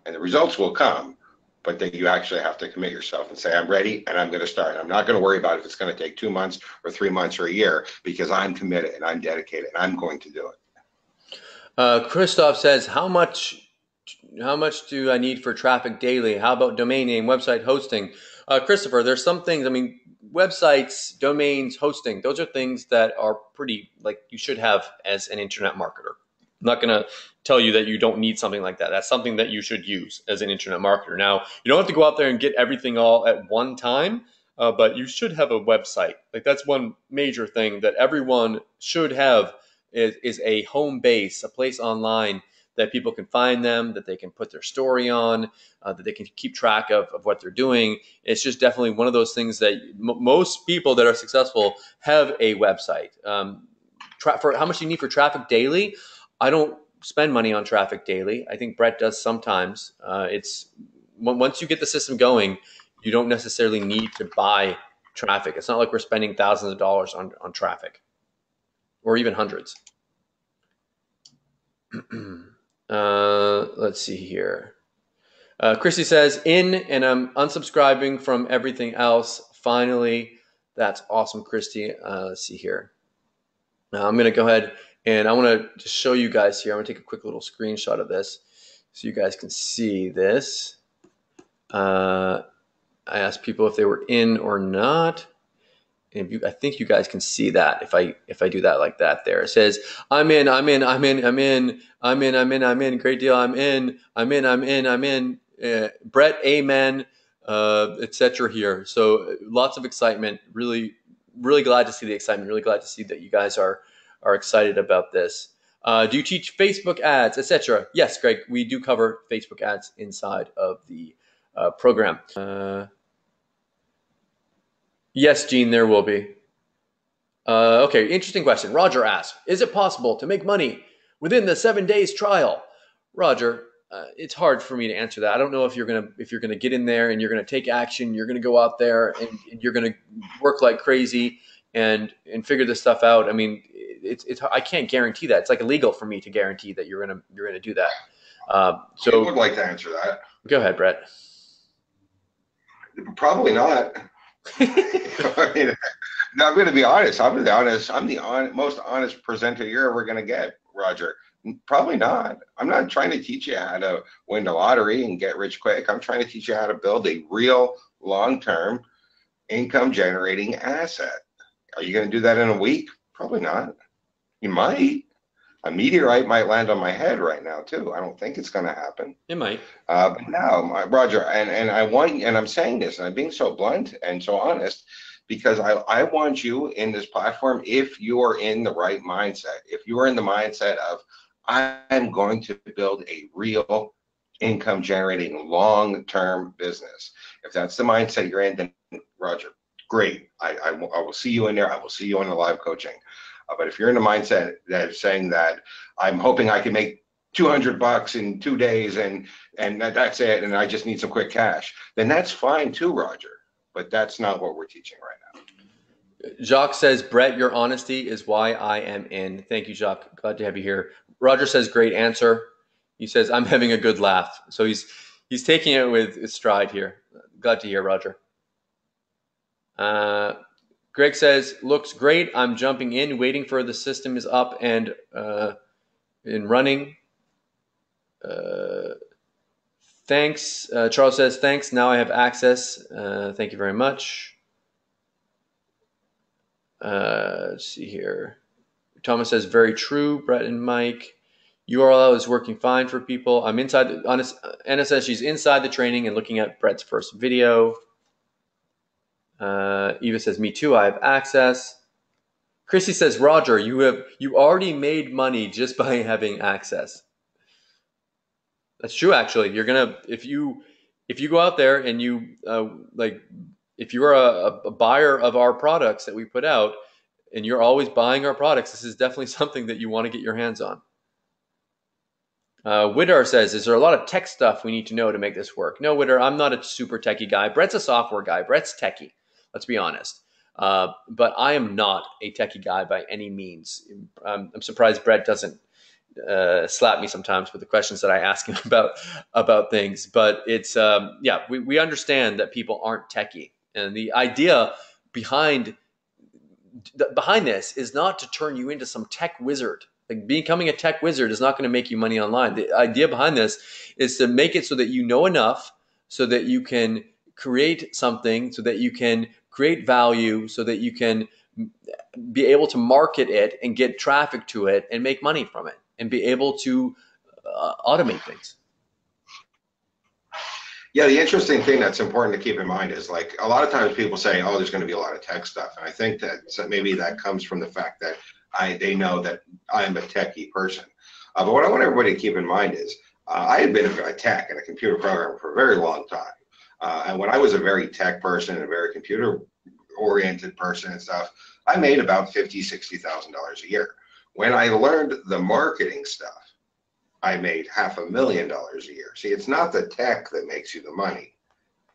And the results will come, but then you actually have to commit yourself and say, I'm ready and I'm going to start. I'm not going to worry about if it's going to take 2 months or 3 months or a year, because I'm committed and I'm dedicated and I'm going to do it. Christoph says, how much do I need for traffic daily? How about domain name, website hosting? Christopher, there's some things, websites, domains, hosting, those are things that are pretty, like, you should have as an internet marketer. I'm not going to tell you that you don't need something like that. That's something that you should use as an internet marketer. Now, you don't have to go out there and get everything all at one time, but you should have a website. Like, that's one major thing that everyone should have is a home base, a place online that people can find them, that they can put their story on, that they can keep track of what they're doing. It's just definitely one of those things that most people that are successful have a website. For how much you need for traffic daily, I don't spend money on traffic daily. I think Brett does sometimes. It's once you get the system going, you don't necessarily need to buy traffic. It's not like we're spending thousands of dollars on traffic, or even hundreds. Let's see here. Christy says, and I'm unsubscribing from everything else. Finally, that's awesome, Christy. Let's see here. Now I'm going to go ahead and I want to just show you guys here. I'm going to take a quick little screenshot of this so you guys can see this. I asked people if they were in or not. And I think you guys can see that if I do that like that there. It says, I'm in. Great deal. I'm in. Brett, amen, etc. here. So lots of excitement. Really, really glad to see the excitement. Really glad to see that you guys are excited about this. Do you teach Facebook ads, etc.? Yes, Greg, we do cover Facebook ads inside of the program. Yes, Gene, there will be. Okay, interesting question. Roger asks, is it possible to make money within the 7 days trial? Roger, it's hard for me to answer that. I don't know if you're gonna get in there and you're gonna take action. You're gonna go out there and you're gonna work like crazy and figure this stuff out. I mean, it's I can't guarantee that. It's like illegal for me to guarantee that you're gonna do that. I would like to answer that. Go ahead, Brett. Probably not. I mean, no, I'm going to be honest. I'm going to be honest. I'm the most honest presenter you're ever going to get, Roger. Probably not. I'm not trying to teach you how to win the lottery and get rich quick. I'm trying to teach you how to build a real long-term income generating asset. Are you going to do that in a week? Probably not. You might. A meteorite might land on my head right now too. I don't think it's going to happen. It might. But no, Roger, and I'm saying this, and I'm being so blunt and so honest, because I want you in this platform if you are in the right mindset. If you are in the mindset of I'm going to build a real income generating long-term business. If that's the mindset you're in, then Roger, great. I will see you in there. I will see you in the live coaching. But if you're in the mindset that is saying that I'm hoping I can make $200 in 2 days and that's it, and I just need some quick cash, then that's fine too, Roger. But that's not what we're teaching right now. Jacques says, Brett, your honesty is why I am in. Thank you, Jacques. Glad to have you here. Roger says, great answer. He says, I'm having a good laugh. So he's taking it with stride here. Glad to hear, Roger. Greg says, looks great. I'm jumping in, waiting for the system is up and running. Thanks. Charles says, thanks. Now I have access. Thank you very much. Let's see here. Thomas says, very true. Brett and Mike. URL is working fine for people. I'm inside. Anna says she's inside the training and looking at Brett's first video. Eva says, me too, I have access. Chrissy says, Roger, you already made money just by having access. That's true, actually. You're gonna if you go out there and you if you're a buyer of our products that we put out and you're always buying our products, this is definitely something that you want to get your hands on. Widar says, is there a lot of tech stuff we need to know to make this work? No, Widar, I'm not a super techie guy. Brett's a software guy. Brett's techie. Let's be honest. But I am not a techie guy by any means. I'm surprised Brett doesn't slap me sometimes with the questions that I ask him about things. But it's, we understand that people aren't techie. And the idea behind this is not to turn you into some tech wizard. Like becoming a tech wizard is not going to make you money online. The idea behind this is to make it so that you know enough so that you can create something, so that you can create value, so that you can be able to market it and get traffic to it and make money from it and be able to automate things. Yeah, the interesting thing that's important to keep in mind is like a lot of times people say, oh, there's going to be a lot of tech stuff. And I think that maybe that comes from the fact that they know that I'm a techie person. But what I want everybody to keep in mind is I had been a tech and a computer programmer for a very long time. And when I was a very tech person and a very computer oriented person and stuff, I made about $50,000, $60,000 a year. When I learned the marketing stuff, I made $500,000 a year. See, it's not the tech that makes you the money.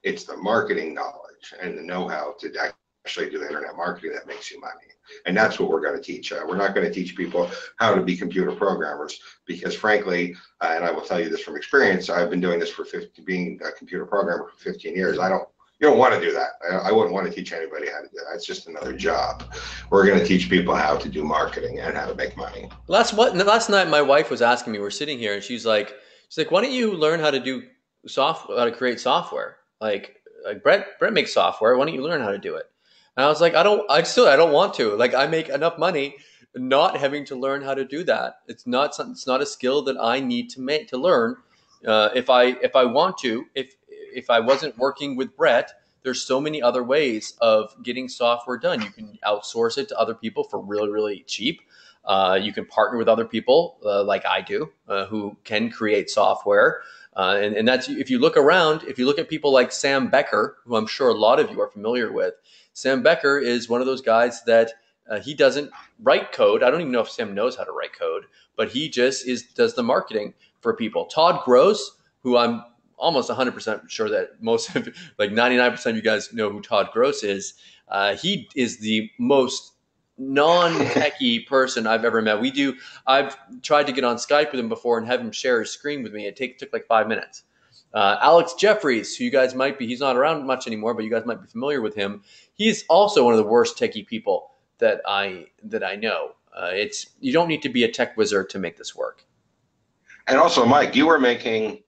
It's the marketing knowledge and the know-how to actually do the internet marketing that makes you money. And that's what we're going to teach. We're not going to teach people how to be computer programmers because frankly, and I will tell you this from experience, I've been doing this for being a computer programmer for 15 years. You don't want to do that. I wouldn't want to teach anybody how to do that. It's just another job. We're going to teach people how to do marketing and how to make money. Last night, my wife was asking me, we're sitting here and she's like, why don't you learn how to do software, how to create software? Like Brett makes software. Why don't you learn how to do it? And I was like, I don't want to. Like I make enough money not having to learn how to do that. It's not a skill that I need to learn. If I want to, if I wasn't working with Brett, there's so many other ways of getting software done. You can outsource it to other people for really, really cheap. You can partner with other people like I do who can create software. And that's, if you look around, if you look at people like Sam Becker, who I'm sure a lot of you are familiar with, Sam Becker is one of those guys that he doesn't write code. I don't even know if Sam knows how to write code, but he just does the marketing for people. Todd Gross, who I'm almost 100% sure that most of, like 99% of you guys know who Todd Gross is. He is the most non-techie person I've ever met. I've tried to get on Skype with him before and have him share his screen with me. It took like 5 minutes. Alex Jeffries, who you guys might be, he's not around much anymore, but you guys might be familiar with him. He's also one of the worst techie people that I know. You don't need to be a tech wizard to make this work. And also, Mike, you were making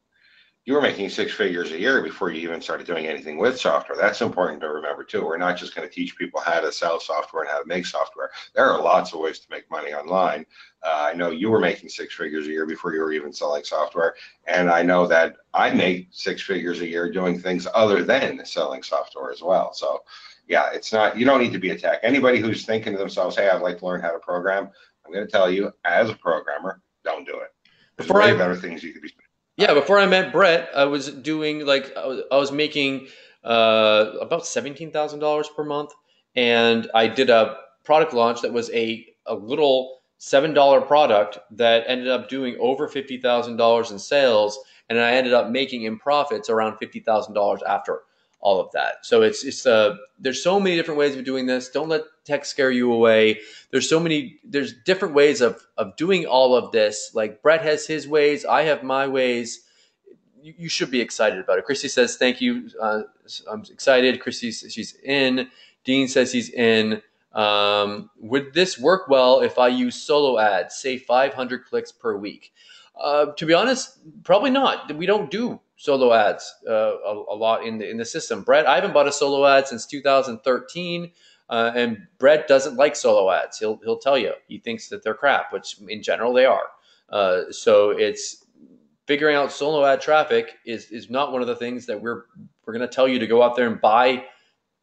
6 figures a year before you even started doing anything with software. That's important to remember too. We're not just going to teach people how to sell software and how to make software. There are lots of ways to make money online. I know you were making 6 figures a year before you were even selling software. And I know that I make 6 figures a year doing things other than selling software as well. So yeah, you don't need to be a tech. Anybody who's thinking to themselves, hey, I'd like to learn how to program, I'm going to tell you, as a programmer, don't do it. There's way better things you could be doing. Yeah, before I met Brett, I was doing I was making about $17,000 per month, and I did a product launch that was a little $7 product that ended up doing over $50,000 in sales, and I ended up making in profits around $50,000 after all of that. So there's so many different ways of doing this. Don't let tech scare you away. There's different ways of doing all of this. Like Brett has his ways, I have my ways. You should be excited about it. Christy says, thank you. I'm excited. Christy says she's in. Dean says he's in. Would this work well if I use solo ads, say 500 clicks per week? To be honest, probably not. We don't do solo ads a lot in the system. Brett, I haven't bought a solo ad since 2013, and Brett doesn't like solo ads. He'll tell you he thinks that they're crap, which in general they are. So it's figuring out solo ad traffic is not one of the things that we're going to tell you to go out there and buy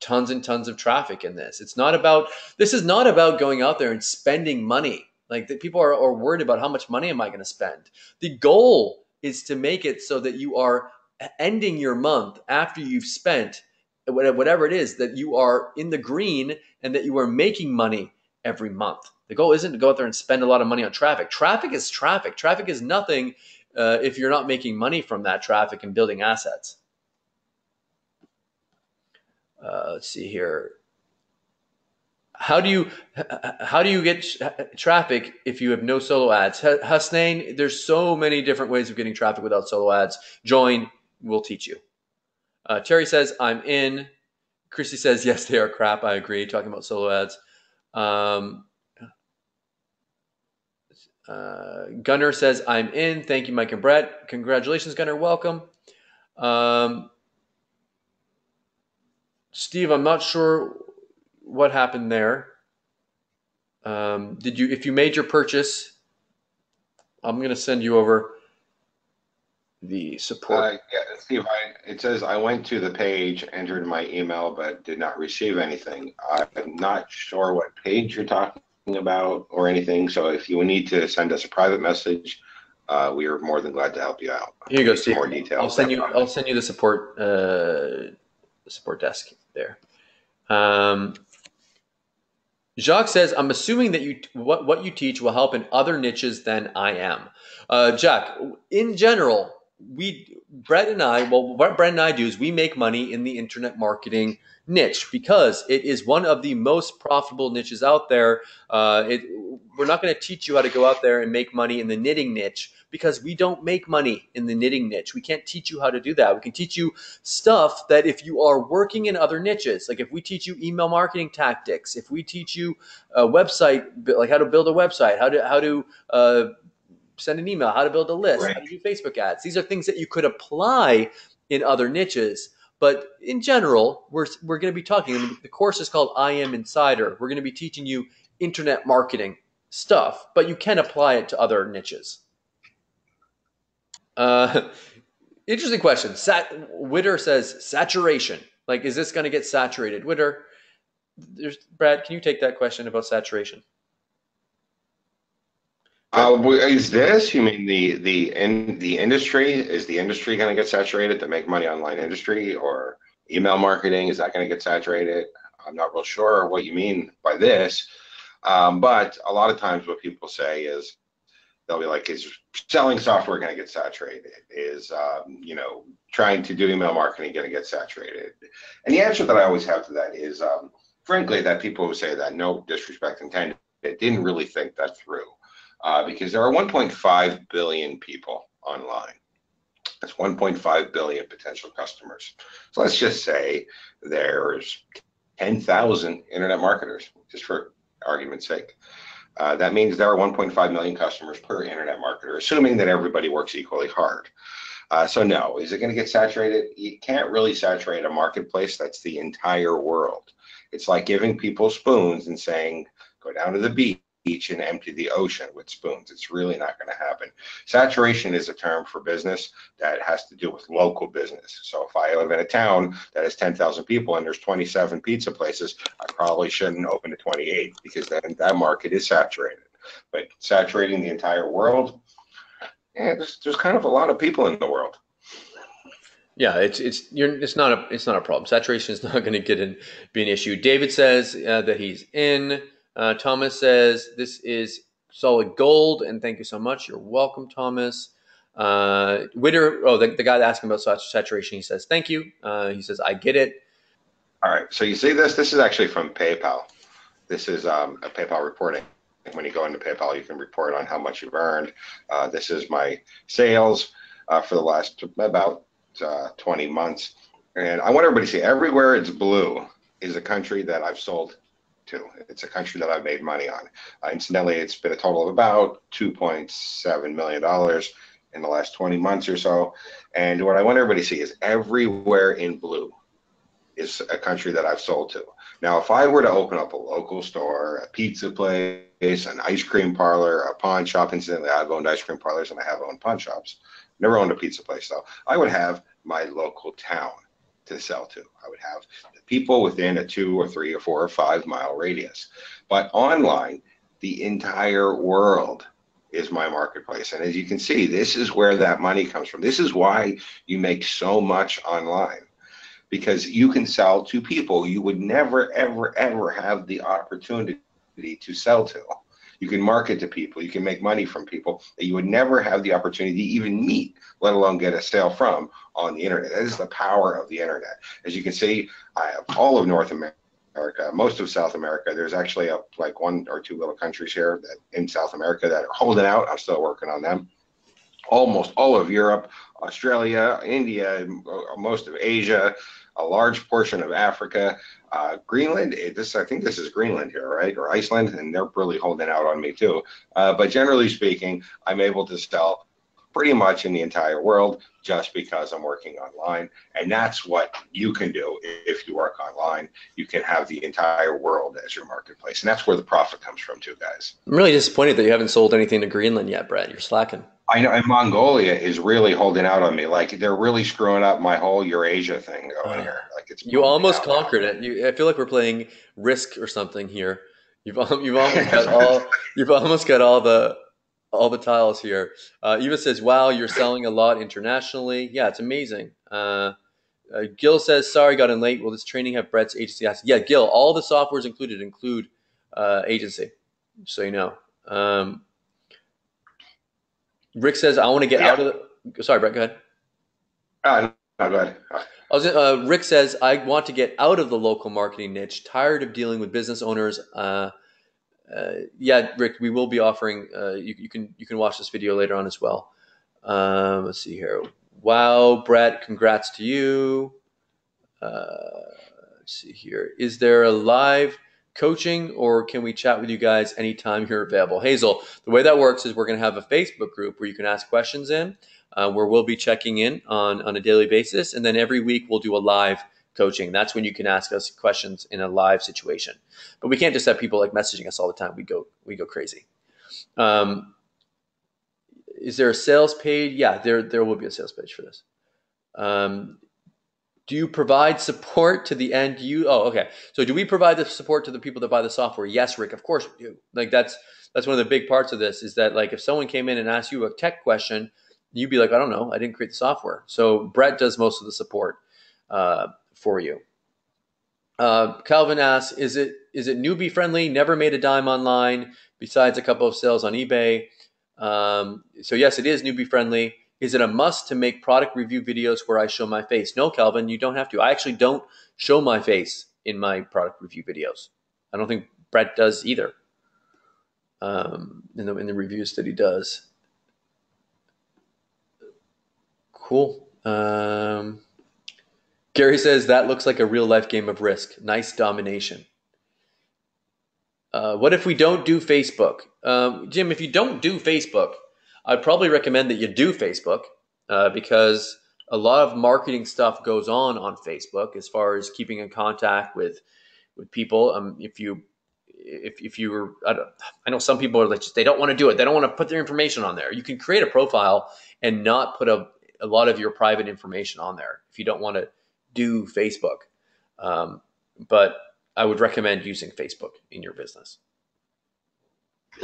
tons and tons of traffic in this. This is not about going out there and spending money. Like people are worried about how much money am I going to spend. The goal is to make it so that you are ending your month after you've spent whatever it is, that you are in the green and that you are making money every month. The goal isn't to go out there and spend a lot of money on traffic. Traffic is traffic. Traffic is nothing if you're not making money from that traffic and building assets. Let's see here. How do you get traffic if you have no solo ads? Hasnain, there's so many different ways of getting traffic without solo ads. Join, we'll teach you. Terry says, I'm in. Christy says, yes, they are crap. I agree. Talking about solo ads. Gunnar says, I'm in. Thank you, Mike and Brett. Congratulations, Gunnar. Welcome. Steve, I'm not sure what happened there. If you made your purchase, I'm going to send you over the support. Yeah, Steve, it says I went to the page, entered my email, but did not receive anything. I'm not sure what page you're talking about or anything. So if you need to send us a private message, we are more than glad to help you out. Here you go, Steve. More details. I'll send you the support desk there. Jacques says, I'm assuming that what you teach will help in other niches than I am. Jack, in general, what Brett and I do is we make money in the internet marketing niche because it is one of the most profitable niches out there. We're not going to teach you how to go out there and make money in the knitting niche because we don't make money in the knitting niche. We can't teach you how to do that. We can teach you stuff that if you are working in other niches, like if we teach you email marketing tactics, if we teach you a website, like how to build a website, how to send an email, how to build a list, right, how to do Facebook ads. These are things that you could apply in other niches. But in general, we're going to be talking, the course is called I Am Insider. We're going to be teaching you internet marketing stuff, but you can apply it to other niches. Interesting question. Witter says saturation. Like, is this going to get saturated? Witter, Brad, can you take that question about saturation? Is this, you mean the industry? Is the industry going to get saturated, to make money online industry, or email marketing? Is that going to get saturated? I'm not real sure what you mean by this. But a lot of times what people say is they'll be like, is selling software going to get saturated? Is, trying to do email marketing going to get saturated? And the answer that I always have to that is, frankly, that people who say that, no disrespect intended, didn't really think that through. Because there are 1.5 billion people online. That's 1.5 billion potential customers. So let's just say there's 10,000 internet marketers, just for argument's sake. That means there are 1.5 million customers per internet marketer, assuming that everybody works equally hard. So no, is it going to get saturated? You can't really saturate a marketplace that's the entire world. It's like giving people spoons and saying, go down to the beach and empty the ocean with spoons. It's really not going to happen. Saturation is a term for business that has to do with local business. So if I live in a town that has 10,000 people and there's 27 pizza places, I probably shouldn't open to 28 because then that market is saturated. But saturating the entire world, there's kind of a lot of people in the world. Yeah, it's not a problem. Saturation is not going to be an issue. David says that he's in. Thomas says this is solid gold, and thank you so much. You're welcome, Thomas. Witter, the guy asking about saturation, he says thank you. He says I get it. All right, so you see this? This is actually from PayPal. This is a PayPal reporting. When you go into PayPal, you can report on how much you've earned. This is my sales for the last about 20 months. And I want everybody to see everywhere it's blue is a country that I've sold to. It's a country that I've made money on. Incidentally, it's been a total of about $2.7 million in the last 20 months or so. And what I want everybody to see is everywhere in blue is a country that I've sold to. Now, if I were to open up a local store, a pizza place, an ice cream parlor, a pawn shop, incidentally, I've owned ice cream parlors and I have owned pawn shops. Never owned a pizza place though. I would have my local town to sell to. I would have the people within a 2 or 3 or 4 or 5 mile radius. But online, the entire world is my marketplace. And as you can see, this is where that money comes from. This is why you make so much online, because you can sell to people you would never, ever, ever have the opportunity to sell to. You can market to people. You can make money from people that you would never have the opportunity to even meet, let alone get a sale from on the internet. That is the power of the internet. As you can see, I have all of North America, most of South America. There's actually like 1 or 2 little countries here in South America that are holding out. I'm still working on them. Almost all of Europe, Australia, India, most of Asia, a large portion of Africa, Greenland. I think this is Greenland here, right? Or Iceland, and they're really holding out on me too. But generally speaking, I'm able to sell pretty much in the entire world just because I'm working online. And that's what you can do if you work online. You can have the entire world as your marketplace. And that's where the profit comes from too, guys. I'm really disappointed that you haven't sold anything to Greenland yet, Brett. You're slacking. I know, and Mongolia is really holding out on me. Like they're really screwing up my whole Eurasia thing going here. Like you almost conquered it. I feel like we're playing Risk or something here. You've almost got all the tiles here. Eva says, "Wow, you're selling a lot internationally. Yeah, it's amazing." Gil says, "Sorry, got in late. Will this training have Brett's agency access?" Yeah, Gil, all the softwares include agency, so you know. Rick says, "I want to get out of the." Sorry, Brett, go ahead. No, go ahead. Rick says, "I want to get out of the local marketing niche. Tired of dealing with business owners." Yeah, Rick, we will be offering. You can watch this video later on as well. Let's see here. Wow, Brett, congrats to you. Let's see here. Is there a live coaching, or can we chat with you guys anytime you're available? Hazel, the way that works is we're going to have a Facebook group where you can ask questions in, where we'll be checking in on a daily basis. And then every week we'll do a live coaching. That's when you can ask us questions in a live situation. But we can't just have people like messaging us all the time. We go crazy. Is there a sales page? Yeah, there will be a sales page for this. Do you provide support to the end user? Oh, okay. So do we provide the support to the people that buy the software? Yes, Rick, of course we do. Like that's one of the big parts of this is that like if someone came in and asked you a tech question, you'd be like, I don't know, I didn't create the software. So Brett does most of the support for you. Calvin asks, is it newbie friendly? Never made a dime online besides a couple of sales on eBay. So yes, it is newbie friendly. Is it a must to make product review videos where I show my face? No, Calvin, you don't have to. I actually don't show my face in my product review videos. I don't think Brett does either. In the reviews that he does. Cool. Gary says that looks like a real life game of Risk. Nice domination. What if we don't do Facebook? Jim, if you don't do Facebook, I'd probably recommend that you do Facebook because a lot of marketing stuff goes on Facebook as far as keeping in contact with people. If you were, I know some people are like, they don't want to do it. They don't want to put their information on there. You can create a profile and not put a lot of your private information on there if you don't want to do Facebook. But I would recommend using Facebook in your business.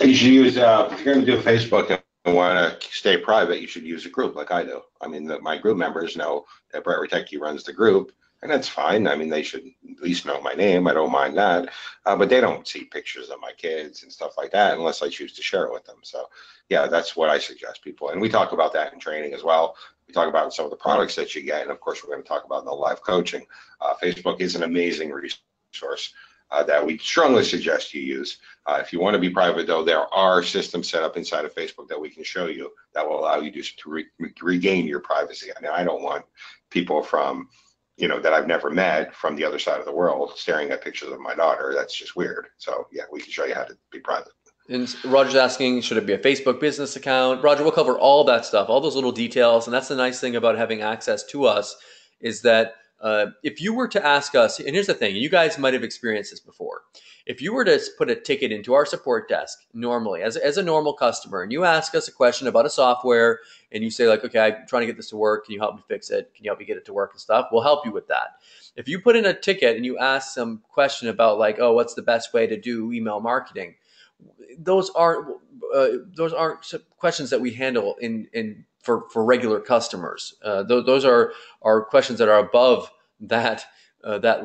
You should use, if you're going to do Facebook and want to stay private, you should use a group like I do. I mean, my group members know that Brett Ratecki runs the group, and that's fine. I mean, they should at least know my name. I don't mind that. But they don't see pictures of my kids and stuff like that unless I choose to share it with them. So, yeah, that's what I suggest people. And we talk about that in training as well. We talk about some of the products that you get. And of course, we're going to talk about in the live coaching. Facebook is an amazing resource that we strongly suggest you use. If you want to be private, though, there are systems set up inside of Facebook that we can show you that will allow you to regain your privacy. I mean, I don't want people from, that I've never met from the other side of the world staring at pictures of my daughter. That's just weird. So, yeah, we can show you how to be private. And Roger's asking, should it be a Facebook business account? Roger, we'll cover all that stuff, all those little details. And that's the nice thing about having access to us is that if you were to ask us, and here's the thing, you guys might have experienced this before. If you were to put a ticket into our support desk normally as a normal customer, and you ask us a question about a software and you say like, okay, I'm trying to get this to work. Can you help me fix it? Can you help me get it to work and stuff? We'll help you with that. If you put in a ticket and you ask some question about like, oh, what's the best way to do email marketing? Those aren't questions that we handle for regular customers. Those are questions that are above that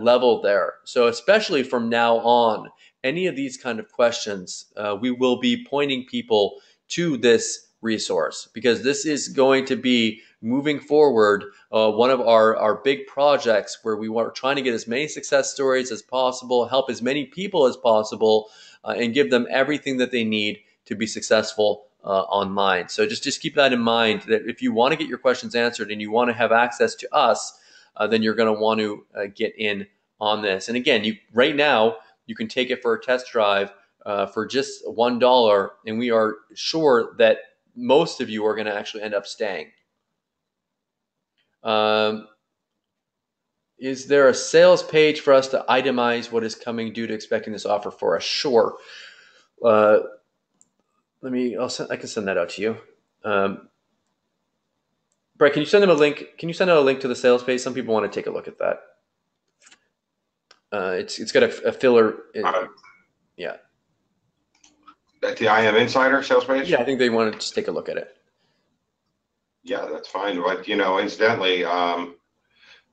level there. So especially from now on, any of these kind of questions, we will be pointing people to this resource because this is going to be moving forward one of our big projects where we are trying to get as many success stories as possible, help as many people as possible, and give them everything that they need to be successful online. So just keep that in mind that if you want to get your questions answered and you want to have access to us, then you're going to want to get in on this. And again, right now, you can take it for a test drive for just $1, and we are sure that most of you are going to actually end up staying. Is there a sales page for us to itemize what is coming due to expecting this offer for us? Sure. I can send that out to you. Brett, can you send them a link? Can you send out a link to the sales page? Some people want to take a look at that. It's got a filler. Yeah. At the IM Insider sales page? Yeah, I think they want to just take a look at it. Yeah, that's fine. But, incidentally,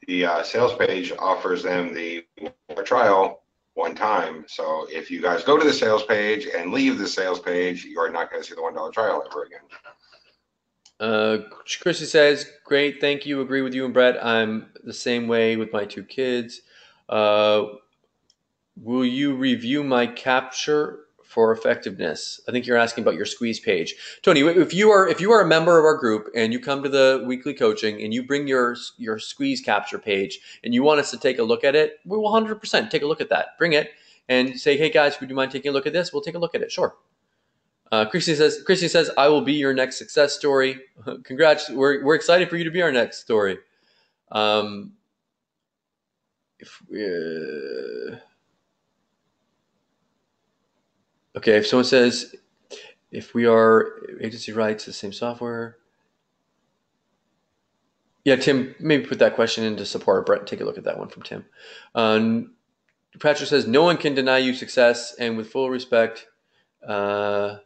the sales page offers them the trial one time. So if you guys go to the sales page and leave the sales page, you're not going to see the $1 trial ever again. Chrissy says, great, thank you. Agree with you and Brett. I'm the same way with my 2 kids. Will you review my capture for effectiveness? I think you're asking about your squeeze page. Tony, if you are a member of our group and you come to the weekly coaching and you bring your squeeze capture page and you want us to take a look at it, we will 100% take a look at that. Bring it and say, hey guys, would you mind taking a look at this? We'll take a look at it. Sure. Christy says, I will be your next success story. Congrats. We're excited for you to be our next story. If someone says, if we are agency rights, the same software. Yeah, Tim, maybe put that question into support. Brett, take a look at that one from Tim. Patrick says, no one can deny you success, and with full respect, I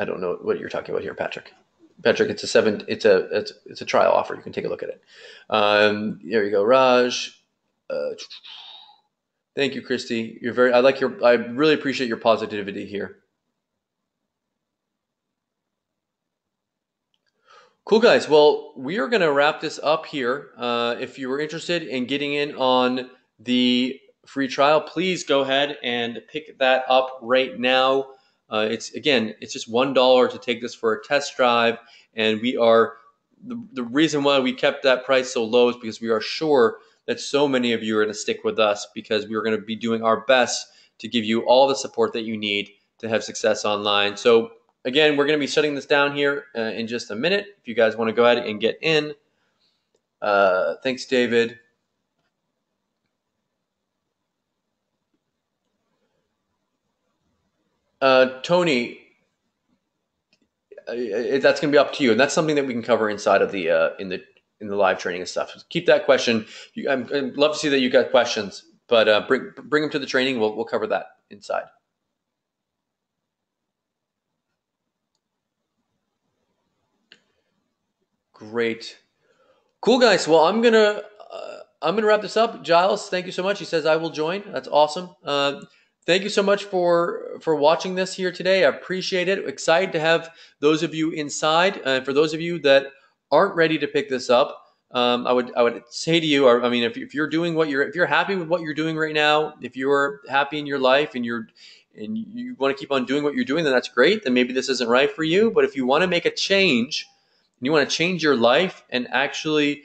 don't know what you're talking about here, Patrick. Patrick, it's a trial offer. You can take a look at it. There you go, Raj. Thank you, Christy. I really appreciate your positivity here. Cool, guys. Well, we are going to wrap this up here. If you were interested in getting in on the free trial, please go ahead and pick that up right now. It's just $1 to take this for a test drive, and the reason why we kept that price so low is because we are sure that so many of you are going to stick with us, because we are going to be doing our best to give you all the support that you need to have success online. So again, we're going to be shutting this down here in just a minute. If you guys want to go ahead and get in. Thanks, David. Tony, that's going to be up to you, and that's something that we can cover inside of the in the live training and stuff. So keep that question. I'd love to see that you got questions, but bring them to the training. We'll cover that inside. Great, cool, guys. Well, I'm gonna wrap this up. Giles, thank you so much. He says I will join. That's awesome. Thank you so much for watching this here today. I appreciate it. Excited to have those of you inside. And for those of you that aren't ready to pick this up, I would say to you, I mean, if you're doing if you're happy with what you're doing right now, if you're happy in your life and you want to keep on doing what you're doing, then that's great. Then maybe this isn't right for you. But if you want to make a change, and you want to change your life and actually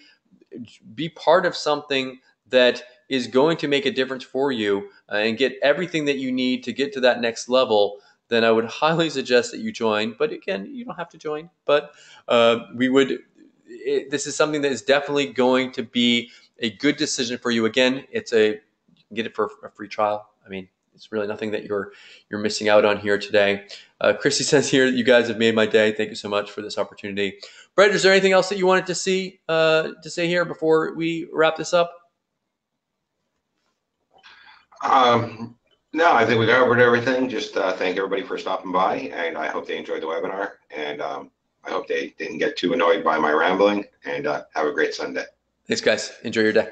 be part of something that is going to make a difference for you and get everything that you need to get to that next level, then I would highly suggest that you join. But again, you don't have to join. But this is something that is definitely going to be a good decision for you. Again, you can get it for a free trial. I mean, it's really nothing that you're missing out on here today. Christy says here, you guys have made my day. Thank you so much for this opportunity. Brett, is there anything else that you wanted to say here before we wrap this up? No, I think we covered everything. Just thank everybody for stopping by, and I hope they enjoyed the webinar, and I hope they didn't get too annoyed by my rambling, and have a great Sunday. Thanks, guys. Enjoy your day.